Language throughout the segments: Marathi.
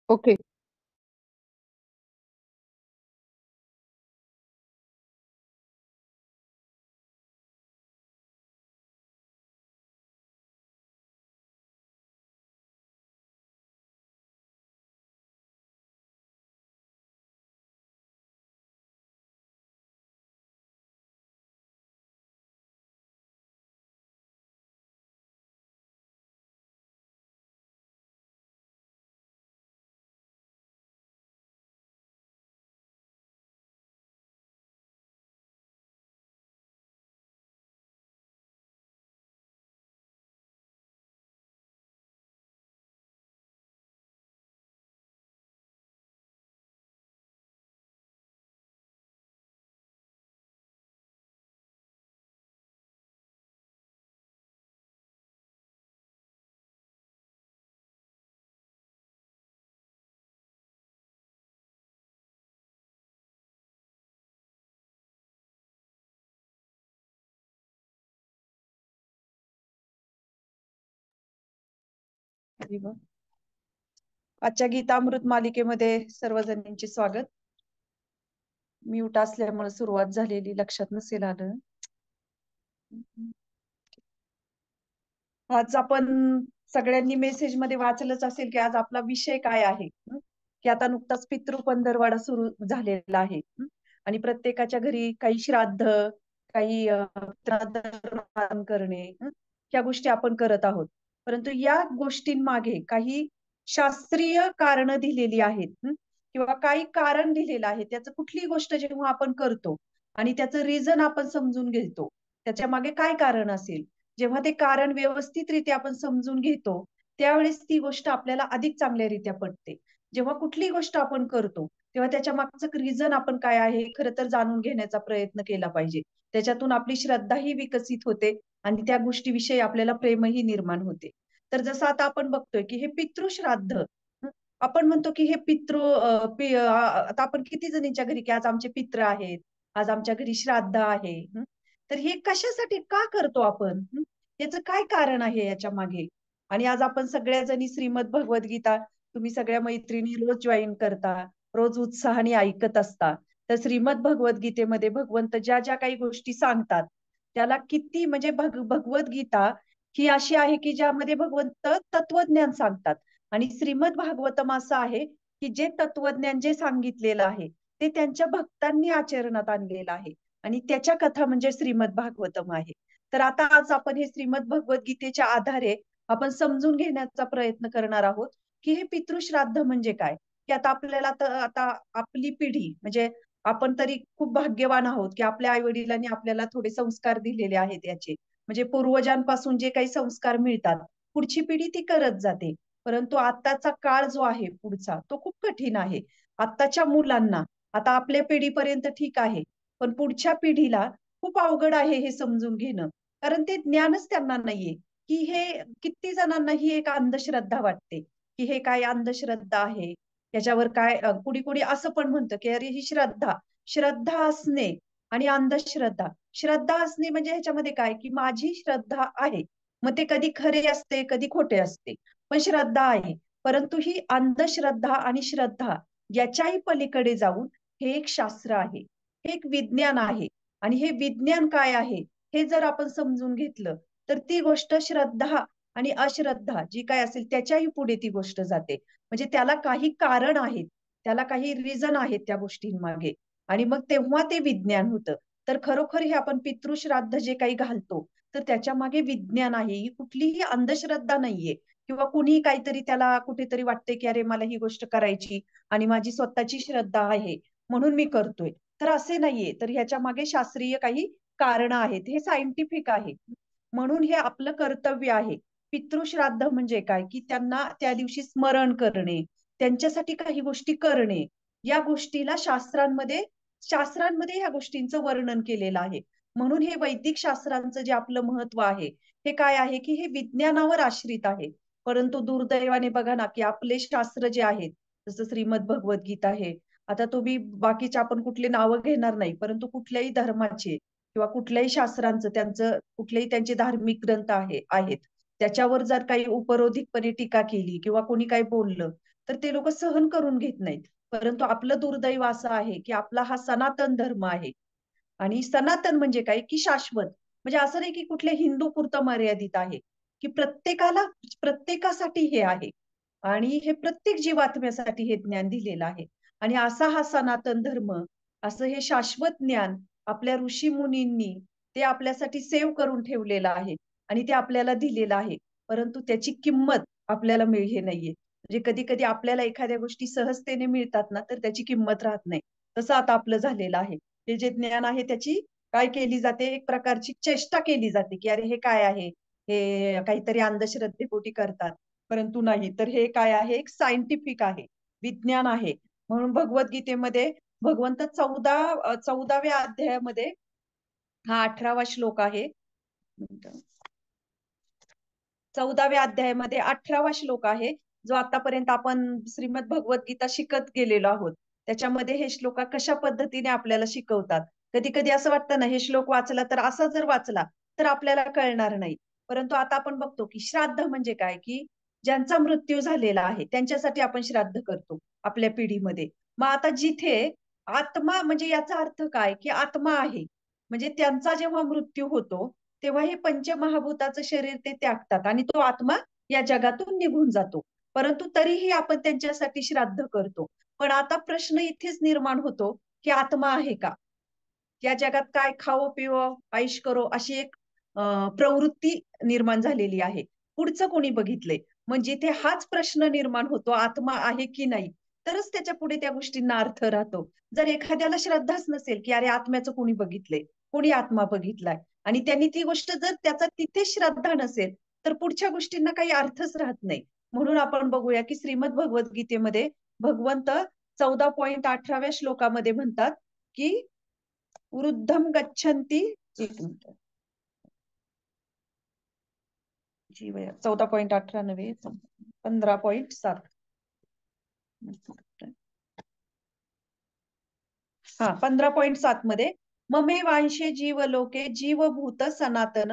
ओके. अरे वा. आजच्या गीतामृत मालिकेमध्ये सर्वजणींचे स्वागत. म्यूट असल्यामुळे सुरुवात झालेली लक्षात नसेल आलं. आज आपण सगळ्यांनी मेसेज मध्ये वाचलंच असेल की आज आपला विषय काय आहे. की आता नुकताच पितृ पंधरवाडा सुरू झालेला आहे. आणि प्रत्येकाच्या घरी काही श्राद्ध, काही पितरांना करणे, ह्या गोष्टी आपण करत आहोत. परंतु या गोष्टींमागे काही शास्त्रीय कारण दिलेली आहेत. किंवा काही कारण दिलेलं आहे. त्याचं कुठलीही गोष्ट जेव्हा आपण करतो आणि त्याचं रिझन आपण समजून घेतो, त्याच्या मागे काय कारण असेल, जेव्हा ते कारण व्यवस्थितरित्या आपण समजून घेतो, त्यावेळेस ती गोष्ट आपल्याला अधिक चांगल्यारीत्या पटते. जेव्हा कुठली गोष्ट आपण करतो तेव्हा त्याच्या मागचं रिझन आपण काय आहे खरं तर जाणून घेण्याचा प्रयत्न केला पाहिजे. त्याच्यातून आपली श्रद्धाही विकसित होते आणि त्या गोष्टीविषयी आपल्याला प्रेमही निर्माण होते. तर जसं आता आपण बघतोय की हे पितृश्राद्ध, आपण म्हणतो की हे आता आपण किती जणींच्या घरी की आज आमचे पित्र आहेत, आज आमच्या घरी श्राद्ध आहे. तर हे कशासाठी का करतो आपण? याचं काय कारण आहे याच्या मागे? आणि आज आपण सगळ्या जणी श्रीमद भगवद्गीता, तुम्ही सगळ्या मैत्रिणी रोज जॉईन करता, रोज उत्साहाने ऐकत असता. तर श्रीमद भगवद्गीतेमध्ये भगवंत ज्या ज्या काही गोष्टी सांगतात, त्याला किती म्हणजे भगवद्गीता ही अशी आहे की ज्यामध्ये भगवंत तत्वज्ञान सांगतात. आणि श्रीमद भागवतम असं आहे की जे तत्वज्ञान जे सांगितलेलं आहे ते त्यांच्या भक्तांनी आचरणात आणलेलं आहे. आणि त्याच्या कथा म्हणजे श्रीमद भागवतम आहे. तर आता आज आपण हे श्रीमद भगवद्गीतेच्या आधारे आपण समजून घेण्याचा प्रयत्न करणार आहोत की हे पितृश्राद्ध म्हणजे काय. की आता आपल्याला आता आपली पिढी म्हणजे आपण तरी खूप भाग्यवान आहोत की आपल्या आई वडिलांनी आपल्याला थोडे संस्कार दिलेले आहेत याचे. म्हणजे पूर्वजांपासून जे काही संस्कार मिळतात, पुढची पिढी ती करत जाते. परंतु आताचा काळ जो आहे पुढचा तो खूप कठीण आहे. आताच्या मुलांना, आता आपल्या पिढीपर्यंत ठीक आहे, पण पुढच्या पिढीला खूप अवघड आहे हे समजून घेणं. कारण ते ज्ञानच त्यांना नाहीये. की हे किती जणांना ही एक अंधश्रद्धा वाटते की हे काय अंधश्रद्धा आहे, त्याच्यावर काय कुणी कुणी असं पण म्हणतं की अरे ही श्रद्धा, श्रद्धा असणे आणि अंधश्रद्धा. श्रद्धा असणे म्हणजे ह्याच्यामध्ये काय की माझी श्रद्धा आहे, मग ते कधी खरे असते कधी खोटे असते, पण श्रद्धा आहे. परंतु ही अंधश्रद्धा आणि श्रद्धा याच्याही पलीकडे जाऊन हे एक शास्त्र आहे, हे एक विज्ञान आहे. आणि हे विज्ञान काय आहे हे जर आपण समजून घेतलं तर ती गोष्ट श्रद्धा आणि अश्रद्धा जी काय असेल त्याच्याही पुढे ती गोष्ट जाते. म्हणजे त्याला काही कारण आहेत, त्याला काही रिझन आहेत त्या गोष्टींमागे. आणि मग तेव्हा ते विज्ञान होतं. तर खरोखर हे आपण पितृश्राद्ध जे काही घालतो तर त्याच्या मागे विज्ञान आहे, ही कुठलीही अंधश्रद्धा नाहीये. किंवा कुणी काहीतरी त्याला कुठेतरी वाटते की अरे मला ही गोष्ट करायची आणि माझी स्वतःची श्रद्धा आहे म्हणून मी करतोय. तर असे नाहीये. तर ह्याच्या मागे शास्त्रीय काही कारण आहेत, हे सायंटिफिक आहे. म्हणून हे आपलं कर्तव्य आहे. पितृश्राद्ध म्हणजे काय की त्यांना त्या दिवशी स्मरण करणे, त्यांच्यासाठी काही गोष्टी करणे. या गोष्टीला शास्त्रांमध्ये ह्या गोष्टींचं वर्णन केलेलं आहे. म्हणून हे वैदिक शास्त्रांचं जे आपलं महत्व आहे हे काय आहे की हे विज्ञानावर आश्रित आहे. परंतु दुर्दैवाने बघा ना की आपले शास्त्र जे आहेत, जसं श्रीमद भगवद्गीता आहे, आता तुम्ही बाकीचे आपण कुठले नावं घेणार नाही, परंतु कुठल्याही धर्माचे किंवा कुठल्याही शास्त्रांचं त्यांचं कुठलेही त्यांचे धार्मिक ग्रंथ आहेत, त्याच्यावर जर काही उपरोधिकपणे टीका केली किंवा कोणी काही बोललं तर ते लोक सहन करून घेत नाहीत. परंतु आपलं दुर्दैव असं आहे की आपला हा सनातन धर्म आहे. आणि सनातन म्हणजे काय की शाश्वत, म्हणजे असं नाही की कुठल्या हिंदू पुरतं मर्यादित आहे, की प्रत्येकासाठी हे आहे. आणि हे प्रत्येक जीवात्म्यासाठी हे ज्ञान दिलेलं आहे. आणि असा हा सनातन धर्म, असं हे शाश्वत ज्ञान आपल्या ऋषी मुनींनी ते आपल्यासाठी सेव्ह करून ठेवलेलं आहे आणि ते आपल्याला दिलेलं आहे. परंतु त्याची किंमत आपल्याला हे नाहीये. म्हणजे कधी कधी आपल्याला एखाद्या गोष्टी सहजतेने मिळतात ना, तर त्याची किंमत राहत नाही. तसं आता आपलं झालेलं आहे. हे जे ज्ञान आहे त्याची काय केली जाते, एक प्रकारची चेष्टा केली जाते, की अरे हे काय आहे, हे काहीतरी अंधश्रद्धेपोटी करतात. परंतु नाही, तर हे काय आहे, एक सायंटिफिक आहे, विज्ञान आहे. म्हणून भगवद्गीतेमध्ये भगवंत 14व्या अध्यायामध्ये हा 18वा श्लोक आहे. 14व्या अध्यायामध्ये 18वा श्लोक आहे, जो आतापर्यंत आपण श्रीमद भगवद्गीता शिकत गेलेलो आहोत. त्याच्यामध्ये हे श्लोक कशा पद्धतीने आपल्याला शिकवतात. कधी कधी असं वाटतं ना, हे श्लोक वाचला तर असा जर वाचला तर आपल्याला कळणार नाही. परंतु आता आपण बघतो की श्राद्ध म्हणजे काय, की ज्यांचा मृत्यू झालेला आहे त्यांच्यासाठी आपण श्राद्ध करतो आपल्या पिढीमध्ये. मग आता जिथे आत्मा, म्हणजे याचा अर्थ काय, की आत्मा आहे, म्हणजे त्यांचा जेव्हा मृत्यू होतो तेव्हा हे पंचमहाभूताचं शरीर ते त्यागतात आणि तो आत्मा या जगातून निघून जातो. परंतु तरीही आपण त्यांच्यासाठी श्राद्ध करतो. पण आता प्रश्न इथेच निर्माण होतो की आत्मा आहे का? या जगात काय खावं पिवं ऐश करो अशी एक प्रवृत्ती निर्माण झालेली आहे. पुढचं कोणी बघितलंय? म्हणजे जिथे हाच प्रश्न निर्माण होतो, आत्मा आहे की नाही, तरच त्याच्या पुढे त्या गोष्टींना अर्थ राहतो. जर एखाद्याला श्रद्धाच नसेल की अरे आत्म्याचं कोणी बघितलंय, कोणी आत्मा बघितलाय, आणि त्यांनी ती गोष्ट जर त्याचा तिथे श्रद्धा नसेल तर पुढच्या गोष्टींना काही अर्थच राहत नाही. म्हणून आपण बघूया की श्रीमद भगवद्गीतेमध्ये भगवंत 14.18व्या श्लोकामध्ये म्हणतात की वृद्धम गच्छन्ति, एक मिनिट, जीवया 14.18 नव्हे, 15.7, हा 15.7 मध्ये ममे वांशे जीवलोके जीवभूत सनातन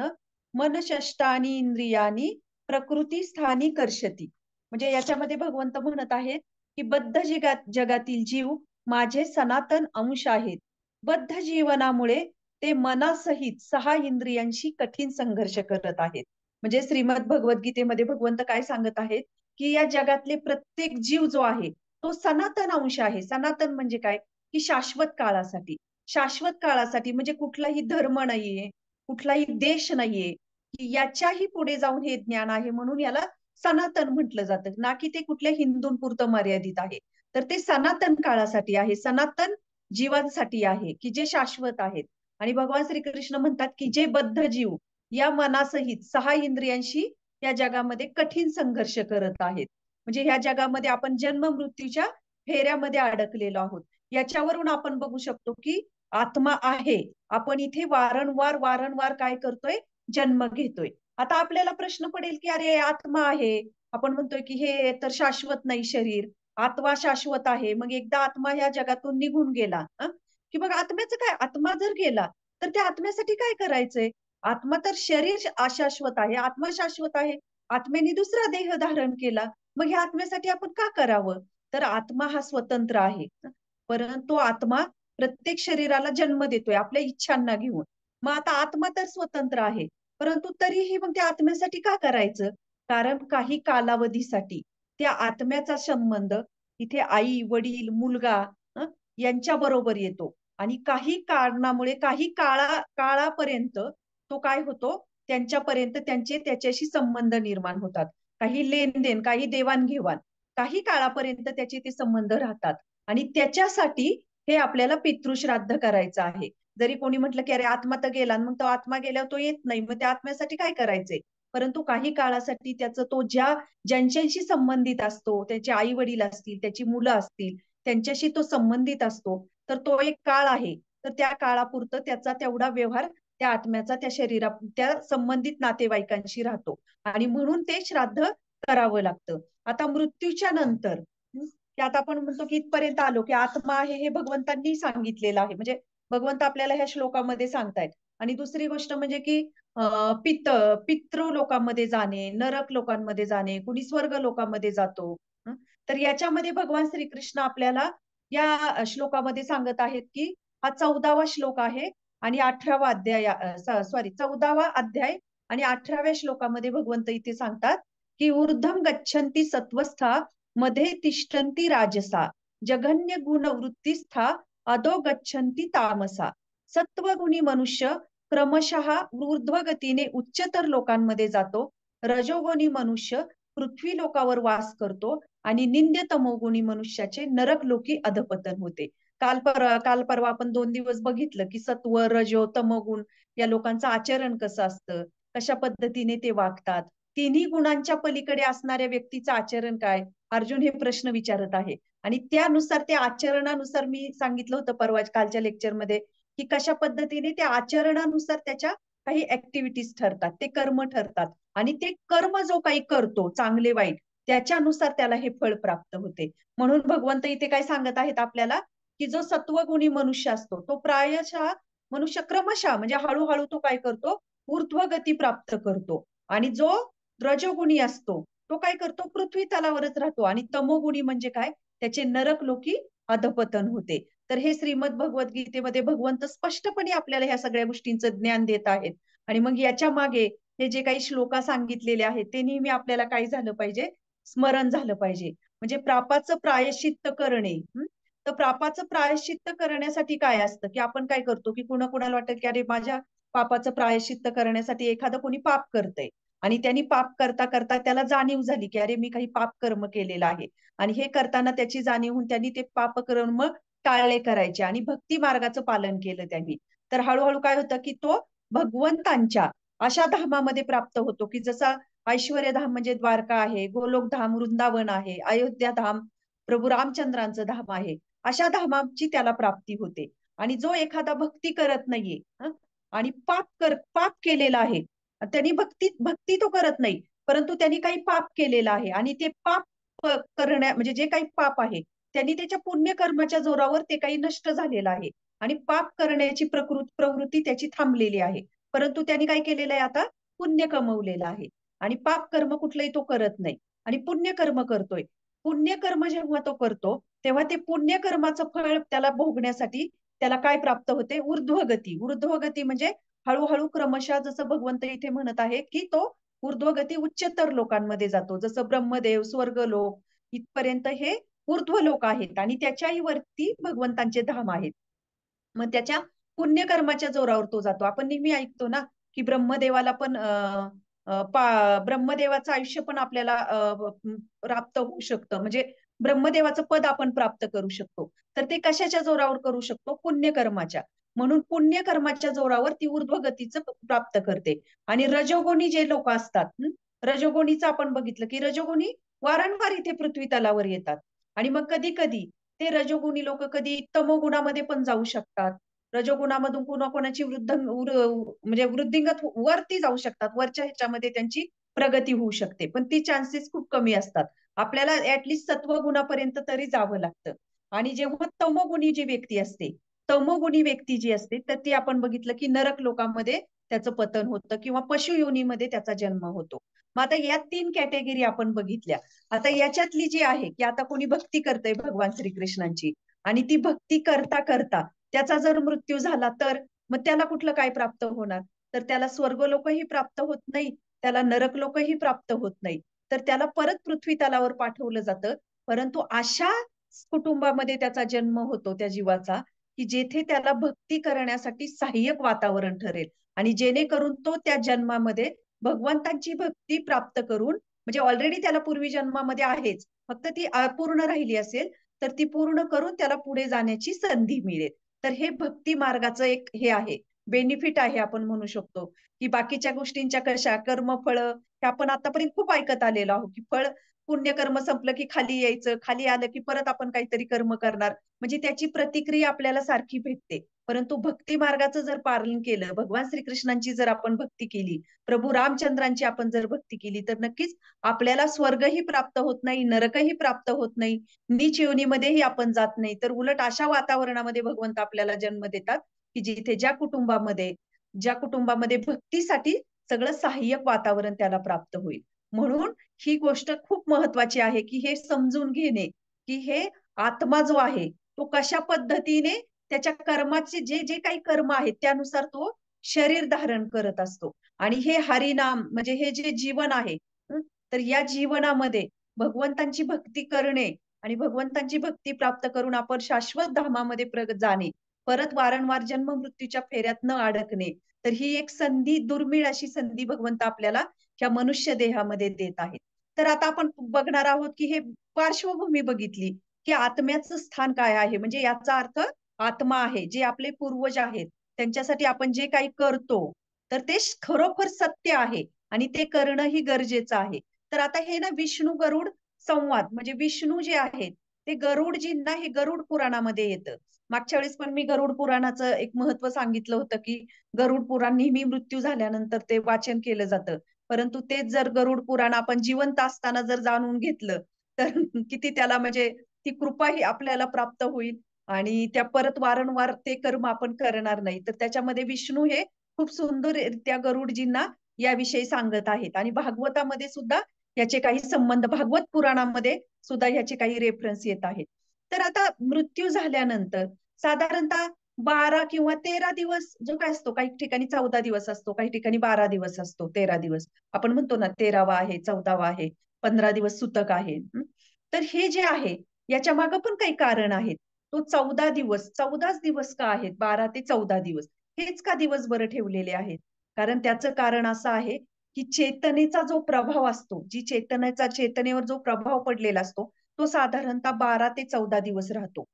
मन षष्टानी इंद्रियानी प्रकृती स्थानी कर्षती. म्हणजे याच्यामध्ये भगवंत म्हणत आहेत की बद्ध जगातील जीव माझे सनातन अंश आहेत. बद्ध जीवनामुळे ते मनासहित 6 इंद्रियांशी कठीण संघर्ष करत आहेत. म्हणजे श्रीमद भगवद्गीतेमध्ये भगवंत काय सांगत आहेत, की या जगातले प्रत्येक जीव जो आहे तो सनातन अंश आहे. सनातन म्हणजे काय, की शाश्वत काळासाठी. शाश्वत काळासाठी म्हणजे कुठलाही धर्म नाहीये, कुठलाही देश नाहीये, की याच्याही पुढे जाऊन हे ज्ञान आहे, म्हणून याला सनातन म्हटलं जातं, ना की ते कुठल्या हिंदूंपुरतं मर्यादित आहे. तर ते सनातन काळासाठी आहे, सनातन जीवांसाठी आहे, की जे शाश्वत आहेत. आणि भगवान श्रीकृष्ण म्हणतात की जे बद्ध जीव या मनासहित 6 इंद्रियांशी या जगामध्ये कठीण संघर्ष करत आहेत. म्हणजे ह्या जगामध्ये आपण जन्म मृत्यूच्या फेऱ्यामध्ये अडकलेलो आहोत. याच्यावरून आपण बघू शकतो की आत्मा आहे. आपण इथे वारंवार वारंवार काय करतोय, जन्म घेतोय. आता आपल्याला प्रश्न पडेल की अरे आत्मा आहे, आपण म्हणतोय की हे तर शाश्वत नाही शरीर, आत्मा शाश्वत आहे, मग एकदा आत्मा ह्या जगातून निघून गेला की मग आत्म्याचं काय? आत्मा जर गेला तर त्या आत्म्यासाठी काय करायचंय? आत्मा तर शरीर अशाश्वत आहे, आत्मा शाश्वत आहे. आत्म्याने दुसरा देह धारण केला, मग ह्या आत्म्यासाठी आपण का करावं? तर आत्मा हा स्वतंत्र आहे. परंतु आत्मा प्रत्येक शरीराला जन्म देतोय आपल्या इच्छांना घेऊन. मग आता आत्मा तर स्वतंत्र आहे, परंतु तरीही मग त्या आत्म्यासाठी का करायचं? कारण काही कालावधीसाठी त्या आत्म्याचा संबंध इथे आई वडील मुलगा यांच्या बरोबर येतो आणि काही कारणामुळे काही काळापर्यंत तो काय होतो, त्यांच्यापर्यंत त्यांचे त्याच्याशी संबंध निर्माण होतात. काही लेनदेन, काही देवाणघेवाण, काही काळापर्यंत त्याचे ते संबंध राहतात. आणि त्याच्यासाठी हे आपल्याला पितृश्राद्ध करायचं आहे. जरी कोणी म्हटलं की अरे आत्मा तर गेला, मग तो आत्मा गेल्यावर तो येत नाही, मग त्या आत्म्यासाठी काय करायचंय? परंतु काही काळासाठी त्याचं तो ज्यांच्याशी संबंधित असतो, त्याचे आई वडील असतील, त्याची मुलं असतील, त्यांच्याशी तो संबंधित असतो, तर तो एक काळ आहे. तर त्या काळापुरतं त्याचा तेवढा व्यवहार त्या आत्म्याचा त्या त्या संबंधित नातेवाईकांशी राहतो आणि म्हणून ते श्राद्ध करावं लागतं. आता मृत्यूच्या नंतर की आता आपण म्हणतो की इथपर्यंत आलो की आत्मा आहे हे भगवंतांनी सांगितलेलं आहे, म्हणजे भगवंत आपल्याला ह्या श्लोकामध्ये सांगतायत. आणि दुसरी गोष्ट म्हणजे की पितृ लोकांमध्ये जाणे, नरक लोकांमध्ये जाणे, कुणी स्वर्ग लोकांमध्ये जातो. हं. तर याच्यामध्ये भगवान श्रीकृष्ण आपल्याला या श्लोकामध्ये सांगत आहेत की हा 14वा श्लोक आहे आणि 18वा अध्याय, सॉरी 14वा अध्याय आणि 18व्या श्लोकामध्ये भगवंत इथे सांगतात की ऊर्ध्वं गच्छन्ति सत्वस्था मध्ये तिष्ठन्ति राजसा जघन्य गुण वृत्तिस्था अधो गच्छन्ति तामसा. सत्वगुणी मनुष्य क्रमशः ऊर्ध्वगतीने उच्चतर लोकांमध्ये जातो. रजोगुणी मनुष्य पृथ्वी लोकावर वास करतो आणि निंद्य तमोगुणी मनुष्याचे नरक लोकी अधपतन होते. काल परवा आपण 2 दिवस बघितलं की सत्व, रजो, तमोगुण या लोकांचं आचरण कसं असतं, कशा पद्धतीने ते वागतात. तिन्ही गुणांच्या पलीकडे असणाऱ्या व्यक्तीचं आचरण काय, अर्जुन हे प्रश्न विचारत आहे. आणि त्यानुसार त्या आचरणानुसार मी सांगितलं होतं परवा कालच्या लेक्चरमध्ये की कशा पद्धतीने त्या आचरणानुसार त्याच्या काही ऍक्टिव्हिटीज ठरतात, ते कर्म ठरतात. आणि ते कर्म जो काही करतो चांगले वाईट त्याच्यानुसार त्याला हे फळ प्राप्त होते. म्हणून भगवंत इथे काय सांगत आहेत आपल्याला की जो सत्वगुणी मनुष्य असतो तो प्रायशः मनुष्य क्रमशः म्हणजे हळूहळू तो काय करतो, ऊर्ध्वगती प्राप्त करतो. आणि जो रजोगुणी असतो तो काय करतो, पृथ्वी तलावरच राहतो. आणि तमोगुणी म्हणजे काय, त्याचे नरक लोकी अधपतन होते. तर हे श्रीमद भगवद्गीतेमध्ये भगवंत स्पष्टपणे आपल्याला ह्या सगळ्या गोष्टींचं ज्ञान देत आहेत. आणि मग याच्या मागे हे जे काही श्लोका सांगितलेले आहेत ते नेहमी आपल्याला काय झालं पाहिजे, स्मरण झालं पाहिजे. म्हणजे पापाचं प्रायश्चित्त करणे. तर पापाचं प्रायश्चित्त करण्यासाठी काय असतं की आपण काय करतो की कुणाला वाटतं की अरे माझ्या पापाचं प्रायश्चित्त करण्यासाठी एखादं कोणी पाप करतंय आणि त्यांनी पाप करता करता त्याला जाणीव झाली की अरे मी काही पाप कर्म केलेलं आहे आणि हे करताना त्याची जाणीव होऊन त्यांनी ते पाप कर्म टाळले करायचे आणि भक्ती मार्गाचं पालन केलं त्यांनी. तर हळूहळू काय होतं की तो भगवंतांच्या अशा धामामध्ये प्राप्त होतो की जसा ऐश्वर्य धाम म्हणजे द्वारका आहे, गोलोक धाम वृंदावन आहे, अयोध्या धाम प्रभू रामचंद्रांचं धाम आहे, अशा धामाची त्याला प्राप्ती होते. आणि जो एखादा भक्ती करत नाहीये आणि पाप केलेला आहे, त्यांनी भक्ती तो करत नाही, परंतु त्यांनी काही पाप केलेलं आहे आणि ते पाप म्हणजे जे काही पाप आहे त्यांनी त्याच्या पुण्यकर्माच्या जोरावर ते काही नष्ट झालेलं आहे आणि पाप करण्याची प्रवृत्ती त्याची थांबलेली आहे. परंतु त्यांनी काय केलेलं आहे, आता पुण्य कमवलेलं आहे आणि पाप कर्म कुठलंही तो करत नाही आणि पुण्यकर्म करतोय. पुण्यकर्म जेव्हा तो करतो तेव्हा ते पुण्यकर्माचं फळ त्याला भोगण्यासाठी त्याला काय प्राप्त होते, ऊर्ध्वगती. ऊर्ध्वगती म्हणजे हळूहळू क्रमशः जसं भगवंत इथे म्हणत आहे की तो ऊर्ध्वगती उच्चतर लोकांमध्ये जातो, जसं ब्रह्मदेव, स्वर्गलोक इथपर्यंत हे ऊर्ध्व लोक आहेत आणि त्याच्याही वरती भगवंतांचे धाम आहेत. मग त्याच्या पुण्यकर्माच्या जोरावर तो जातो. आपण नेहमी ऐकतो ना की ब्रह्मदेवाला पण ब्रह्मदेवाचं आयुष्य पण आपल्याला प्राप्त होऊ शकतं. म्हणजे ब्रह्मदेवाचं पद आपण प्राप्त करू शकतो. तर ते कशाच्या जोरावर करू शकतो, पुण्यकर्माच्या. म्हणून पुण्यकर्माच्या जोरावर ती ऊर्ध्वगतीचं प्राप्त करते. आणि रजोगुणी जे लोक असतात, रजोगुणीचं आपण बघितलं की रजोगुणी वारंवार इथे पृथ्वी तलावर येतात. आणि मग कधी कधी ते रजोगुणी लोक कधी तमोगुणामध्ये पण जाऊ शकतात. रजोगुणामधून कोणाची म्हणजे वृद्धिंगत वरती जाऊ शकतात, वरच्या ह्याच्यामध्ये त्यांची प्रगती होऊ शकते, पण ती चान्सेस खूप कमी असतात. आपल्याला ऍटलिस्ट सत्वगुणापर्यंत तरी जावं लागतं. आणि जेव्हा तमोगुणी जी व्यक्ती असते, तमोगुणी व्यक्ती जी असते तर ती आपण बघितलं की नरक लोकांमध्ये त्याचं पतन होतं किंवा पशुयोनीमध्ये त्याचा जन्म होतो. मग आता या 3 कॅटेगरी आपण बघितल्या. आता याच्यातली जी आहे की आता कोणी भक्ती करतंय भगवान श्रीकृष्णांची आणि ती भक्ती करता करता त्याचा जर मृत्यू झाला तर मग त्याला कुठलं काय प्राप्त होणार, तर त्याला स्वर्गलोकही प्राप्त होत नाही, त्याला नरक लोकही प्राप्त होत नाही, तर त्याला परत पृथ्वी तलावर पाठवलं जातं. परंतु अशा कुटुंबामध्ये त्याचा जन्म होतो त्या जीवाचा की जेथे त्याला भक्ती करण्यासाठी सहाय्यक वातावरण ठरेल आणि जेणेकरून तो त्या जन्मामध्ये भगवंतांची भक्ती प्राप्त करून, म्हणजे ऑलरेडी त्याला पूर्वी जन्मामध्ये आहेच, फक्त ती अपूर्ण राहिली असेल तर ती पूर्ण करून त्याला पुढे जाण्याची संधी मिळेल. तर हे भक्ती मार्गाचं एक हे आहे, बेनिफिट आहे आपण म्हणू शकतो. की बाकीच्या गोष्टींच्या कशा कर्मफळ हे आपण आतापर्यंत खूप ऐकत आलेलो आहोत की फळ, पुण्यकर्म संपलं की खाली यायचं, खाली आलं की परत आपण काहीतरी कर्म करणार, म्हणजे त्याची प्रतिक्रिया आपल्याला सारखी भेटते. परंतु भक्ती मार्गाचं जर पालन केलं, भगवान श्रीकृष्णांची जर आपण भक्ती केली, प्रभू रामचंद्रांची आपण जर भक्ती केली, तर नक्कीच आपल्याला स्वर्गही प्राप्त होत नाही, नरकही प्राप्त होत नाही, नीच योनीमध्येही आपण जात नाही, तर उलट अशा वातावरणामध्ये भगवंत आपल्याला जन्म देतात की जिथे ज्या कुटुंबामध्ये ज्या कुटुंबामध्ये भक्तीसाठी सगळं सहाय्यक वातावरण त्याला प्राप्त होईल. म्हणून ही गोष्ट खूप महत्वाची आहे, की हे समजून घेणे, की हे आत्मा जो आहे, तो कशा पद्धतीने त्याच्या कर्माचे जे काही कर्म आहेत, त्यानुसार तो शरीर धारण करत असतो. आणि हे हरिनाम म्हणजे हे जे जीवन आहे, हं, तर या जीवनामध्ये भगवंतांची भक्ती करणे आणि भगवंतांची भक्ती प्राप्त करून आपण शाश्वत धामामध्ये जाणे, परत वारंवार जन्म मृत्यूच्या फेऱ्यात न अडकणे. तर ही एक संधी, दुर्मिळ अशी संधी भगवंत आपल्याला ह्या मनुष्य देहामध्ये देत आहेत. तर आता आपण बघणार आहोत, की हे पार्श्वभूमी बघितली, की आत्म्याचं स्थान काय आहे? म्हणजे याचा अर्थ आत्मा आहे. जे आपले पूर्वज आहेत, त्यांच्यासाठी आपण जे काही करतो, तर ते खरोखर सत्य आहे आणि ते करणंही गरजेचं आहे. तर आता हे ना विष्णू गरुड संवाद म्हणजे विष्णू जे आहेत, ते गरुडजींना हे गरुड पुराणामध्ये येतं. मागच्या वेळेस पण मी गरुड पुराणाचं एक महत्त्व सांगितलं होतं, की गरुड पुराण नेहमी मृत्यू झाल्यानंतर ते वाचन केलं जातं. परंतु तेच जर गरुड पुराण आपण जिवंत असताना जर जाणून घेतलं, तर किती त्याला म्हणजे ती कृपाही आपल्याला प्राप्त होईल आणि त्या परत वारंवार ते कर्म आपण करणार नाही. तर त्याच्यामध्ये विष्णू हे खूप सुंदररित्या गरुडजींना याविषयी सांगत आहेत आणि भागवतामध्ये सुद्धा याचे काही संबंध भागवत पुराणामध्ये सुद्धा ह्याचे काही रेफरन्स येत आहेत. तर आता मृत्यू झाल्यानंतर साधारणतः 12 किंवा 13 दिवस जो काय असतो, काही ठिकाणी 14 दिवस असतो, काही ठिकाणी 12 दिवस असतो, 13 दिवस. आपण म्हणतो ना 13वा आहे, 14वा आहे, 15 दिवस सुतक आहे. तर हे जे आहे, याच्या मागे पण काही कारण आहेत. तो 14 दिवस, 14च दिवस का आहेत? 12 ते 14 दिवस. हेच का दिवस बरं ठेवलेले आहेत? कारण त्याचं कारण असं आहे, की चेतनेचा जो प्रभाव असतो, चेतनेवर जो प्रभाव पडलेला असतो, तो साधारणतः 12 ते 14 दिवस राहतो.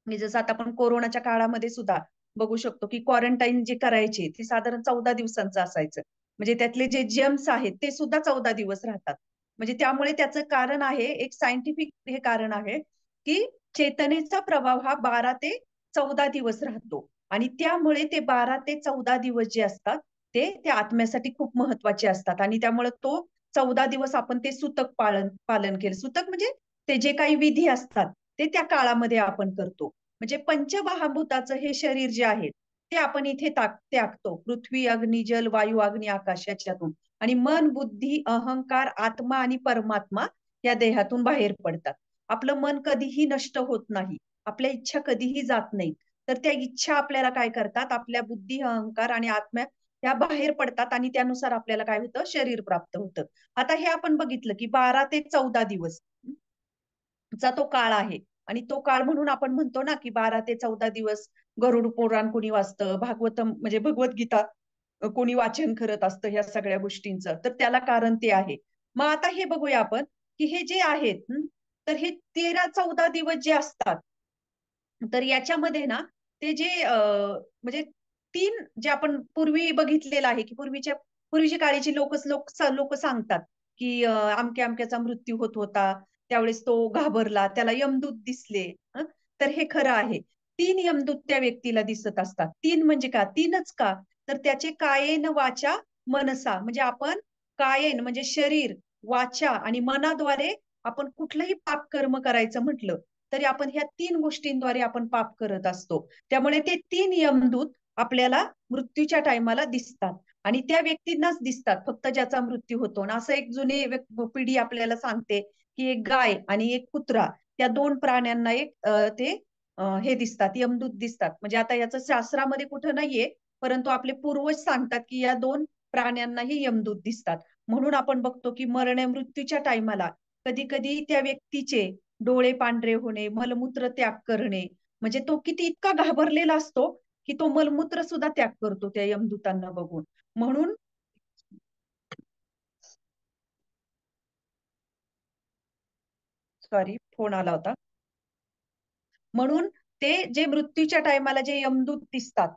म्हणजे जसं आता आपण कोरोनाच्या काळामध्ये सुद्धा बघू शकतो, की क्वारंटाईन जे करायचे ते साधारण 14 दिवसांचं असायचं. म्हणजे त्यातले जे जर्म्स आहेत ते सुद्धा 14 दिवस राहतात. म्हणजे त्यामुळे त्याचं कारण आहे, एक सायंटिफिक हे कारण आहे, की चेतनेचा प्रभाव हा 12 ते 14 दिवस राहतो आणि त्यामुळे ते 12 ते 14 दिवस जे असतात, ते त्या आत्म्यासाठी खूप महत्त्वाचे असतात आणि त्यामुळे तो 14 दिवस आपण ते सुतक पालन केलं. सुतक म्हणजे ते जे काही विधी असतात, ते त्या काळामध्ये आपण करतो. म्हणजे पंचमहाभूताचं हे शरीर जे आहे, ते आपण इथे त्यागतो. पृथ्वी, अग्नी, जल, वायू, अग्नी, आकाश याच्यातून आणि मन, बुद्धी, अहंकार, आत्मा आणि परमात्मा या देहातून बाहेर पडतात. आपलं मन कधीही नष्ट होत नाही. आपल्या इच्छा कधीही जात नाहीत. तर त्या इच्छा आपल्याला काय करतात, आपल्या बुद्धी, अहंकार आणि आत्म्या ह्या बाहेर पडतात आणि त्यानुसार आपल्याला काय होतं, शरीर प्राप्त होतं. आता हे आपण बघितलं, की 12 ते 14 दिवस चा तो काळ आहे आणि तो काळ म्हणून आपण म्हणतो ना, की 12 ते 14 दिवस गरुड पुराण कोणी वाचतं, भागवतम म्हणजे भगवद्गीता कोणी वाचन करत असतं ह्या सगळ्या गोष्टींचं. तर त्याला कारण ते आहे. मग आता हे बघूया आपण, की हे जे आहेत तर हे 13-14 दिवस जे असतात, तर याच्यामध्ये ना ते जे म्हणजे 3 जे आपण पूर्वी बघितलेलं आहे, की पूर्वीच्या काळीची लोक सांगतात, की अमक्या-अमक्याचा मृत्यू होत होता. त्यावेळेस तो घाबरला, त्याला यमदूत दिसले. हं. तर हे खरं आहे. 3 यमदूत त्या व्यक्तीला दिसत असतात. 3 म्हणजे का? 3च का? तर त्याचे कायेन वाचा मनसा म्हणजे आपण कायेन म्हणजे शरीर, वाचा आणि मनाद्वारे आपण कुठलंही पाप कर्म करायचं म्हटलं, तरी आपण ह्या 3 गोष्टींद्वारे आपण पाप करत असतो. त्यामुळे ते 3 यमदूत आपल्याला मृत्यूच्या टाईमाला दिसतात आणि त्या व्यक्तींनाच दिसतात, फक्त ज्याचा मृत्यू होतो. आणि असं एक जुनी पिढी आपल्याला सांगते, की एक गाय आणि एक कुत्रा त्या 2 प्राण्यांना ते हे दिसतात, यमदूत दिसतात. म्हणजे आता याचं शास्त्रामध्ये कुठं नाहीये, परंतु आपले पूर्वज सांगतात, की या 2 प्राण्यांनाही यमदूत दिसतात. म्हणून आपण बघतो, की मृत्यूच्या टाईमाला कधी-कधी त्या व्यक्तीचे डोळे पांढरे होणे, मलमूत्र त्याग करणे, म्हणजे तो किती इतका घाबरलेला असतो, की तो मलमूत्र सुद्धा त्याग करतो त्या यमदूतांना बघून. म्हणून सॉरी फोन आला होता. म्हणून ते जे मृत्यूच्या टायमाला जे यमदूत दिसतात,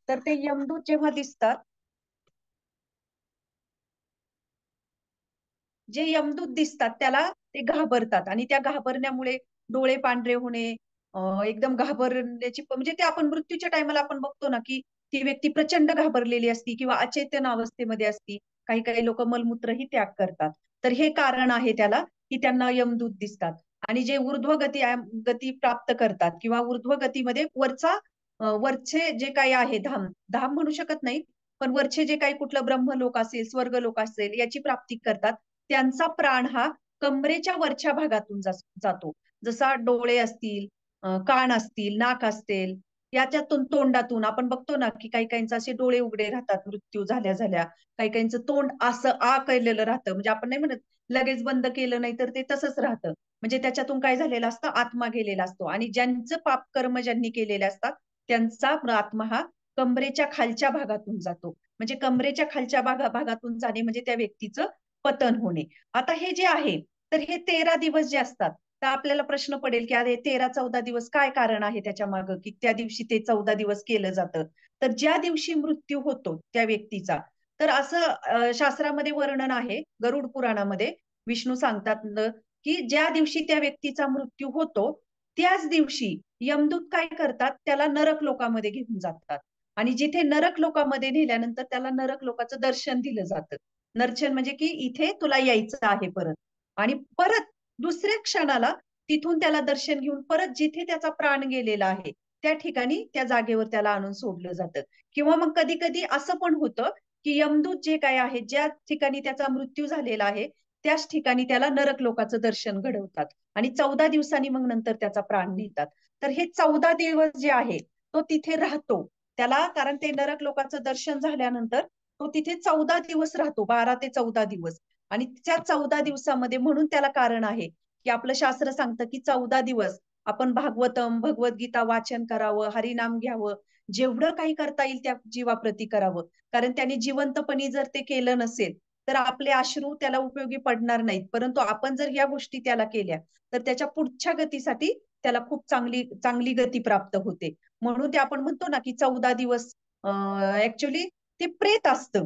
तर ते यमदूत जेव्हा दिसतात, जे यमदूत दिसतात त्याला ते घाबरतात आणि त्या घाबरण्यामुळे डोळे पांढरे होणे, एकदम घाबरण्याची म्हणजे ते आपण मृत्यूच्या टायमाला आपण बघतो ना, की ती व्यक्ती प्रचंड घाबरलेली असती किंवा अचेतन अवस्थेमध्ये असती. काही-काही लोकं मलमूत्रही त्याग करतात. तर हे कारण आहे त्याला, की त्यांना यमदूत दिसतात. आणि जे ऊर्ध्व गती प्राप्त करतात किंवा ऊर्ध्व गतीमध्ये वरचा वरचे जे काही आहे धाम धाम म्हणू शकत नाही, पण वरचे जे काही कुठलं ब्रह्मलोक असेल, स्वर्गलोक असेल याची प्राप्ती करतात. त्यांचा प्राण हा कमरेच्या वरच्या भागातून जातो. जसा डोळे असतील, कान असतील, नाक असतील, याच्यातून तोंडातून आपण बघतो ना की काही काहींचे असे डोळे उघडे राहतात मृत्यू झाल्या झाल्या, काही काहींचं तोंड असं केलेलं राहतं, म्हणजे आपण नाही म्हणत लगेच बंद केलं नाही तर ते तसंच राहतं. म्हणजे त्याच्यातून काय झालेलं असतं, आत्मा गेलेला असतो. आणि ज्यांचं पाप कर्म ज्यांनी केलेले असतात त्यांचा आत्मा हा कमरेच्या खालच्या भागातून जातो. म्हणजे कमरेच्या खालच्या भागातून जाणे म्हणजे त्या व्यक्तीचं पतन होणे. आता हे जे आहे, तर हे 13 दिवस जे असतात, तर आपल्याला प्रश्न पडेल की अरे 13-14 दिवस काय कारण आहे त्याच्या मागे, की त्या दिवशी ते 14 दिवस केलं जातं. तर ज्या दिवशी मृत्यू होतो त्या व्यक्तीचा, तर असं शास्त्रामध्ये वर्णन आहे, गरुड पुराणामध्ये विष्णू सांगतात की ज्या दिवशी त्या व्यक्तीचा मृत्यू होतो त्याच दिवशी यमदूत काय करतात, त्याला नरक लोकामध्ये घेऊन जातात. आणि जिथे नरक लोकामध्ये नेल्यानंतर त्याला नरक लोकाचं दर्शन दिलं जातं. दर्शन म्हणजे की इथे तुला यायचं आहे परत. आणि परत दुसऱ्या क्षणाला तिथून त्याला दर्शन घेऊन परत जिथे त्याचा प्राण गेलेला आहे त्या ठिकाणी त्या जागेवर त्याला आणून सोडलं जातं. किंवा मग कधी कधी असं पण होतं की यमदूत जे काय आहे, ज्या ठिकाणी त्याचा मृत्यू झालेला आहे त्याच ठिकाणी त्याला नरक लोकाचं दर्शन घडवतात आणि 14 दिवसांनी मग नंतर त्याचा प्राण नेतात. तर हे 14 दिवस जे आहे तो तिथे राहतो. त्याला कारण ते नरक लोकांचं दर्शन झाल्यानंतर तो तिथे 14 दिवस राहतो, 12 ते 14 दिवस. आणि त्या 14 दिवसामध्ये म्हणून त्याला कारण आहे की आपलं शास्त्र सांगतं की 14 दिवस आपण भागवतम भगवद्गीता वाचन करावं, हरिनाम घ्यावं, जेवढं काही करता येईल त्या जीवाप्रती करावं. कारण त्यांनी जिवंतपणी जर ते केलं नसेल तर आपले अश्रू त्याला उपयोगी पडणार नाहीत. परंतु आपण जर या गोष्टी त्याला केल्या तर त्याच्या पुढच्या गतीसाठी त्याला खूप चांगली चांगली गती प्राप्त होते. म्हणून ते आपण म्हणतो ना की 14 दिवस ऍक्च्युली ते प्रेत असतं.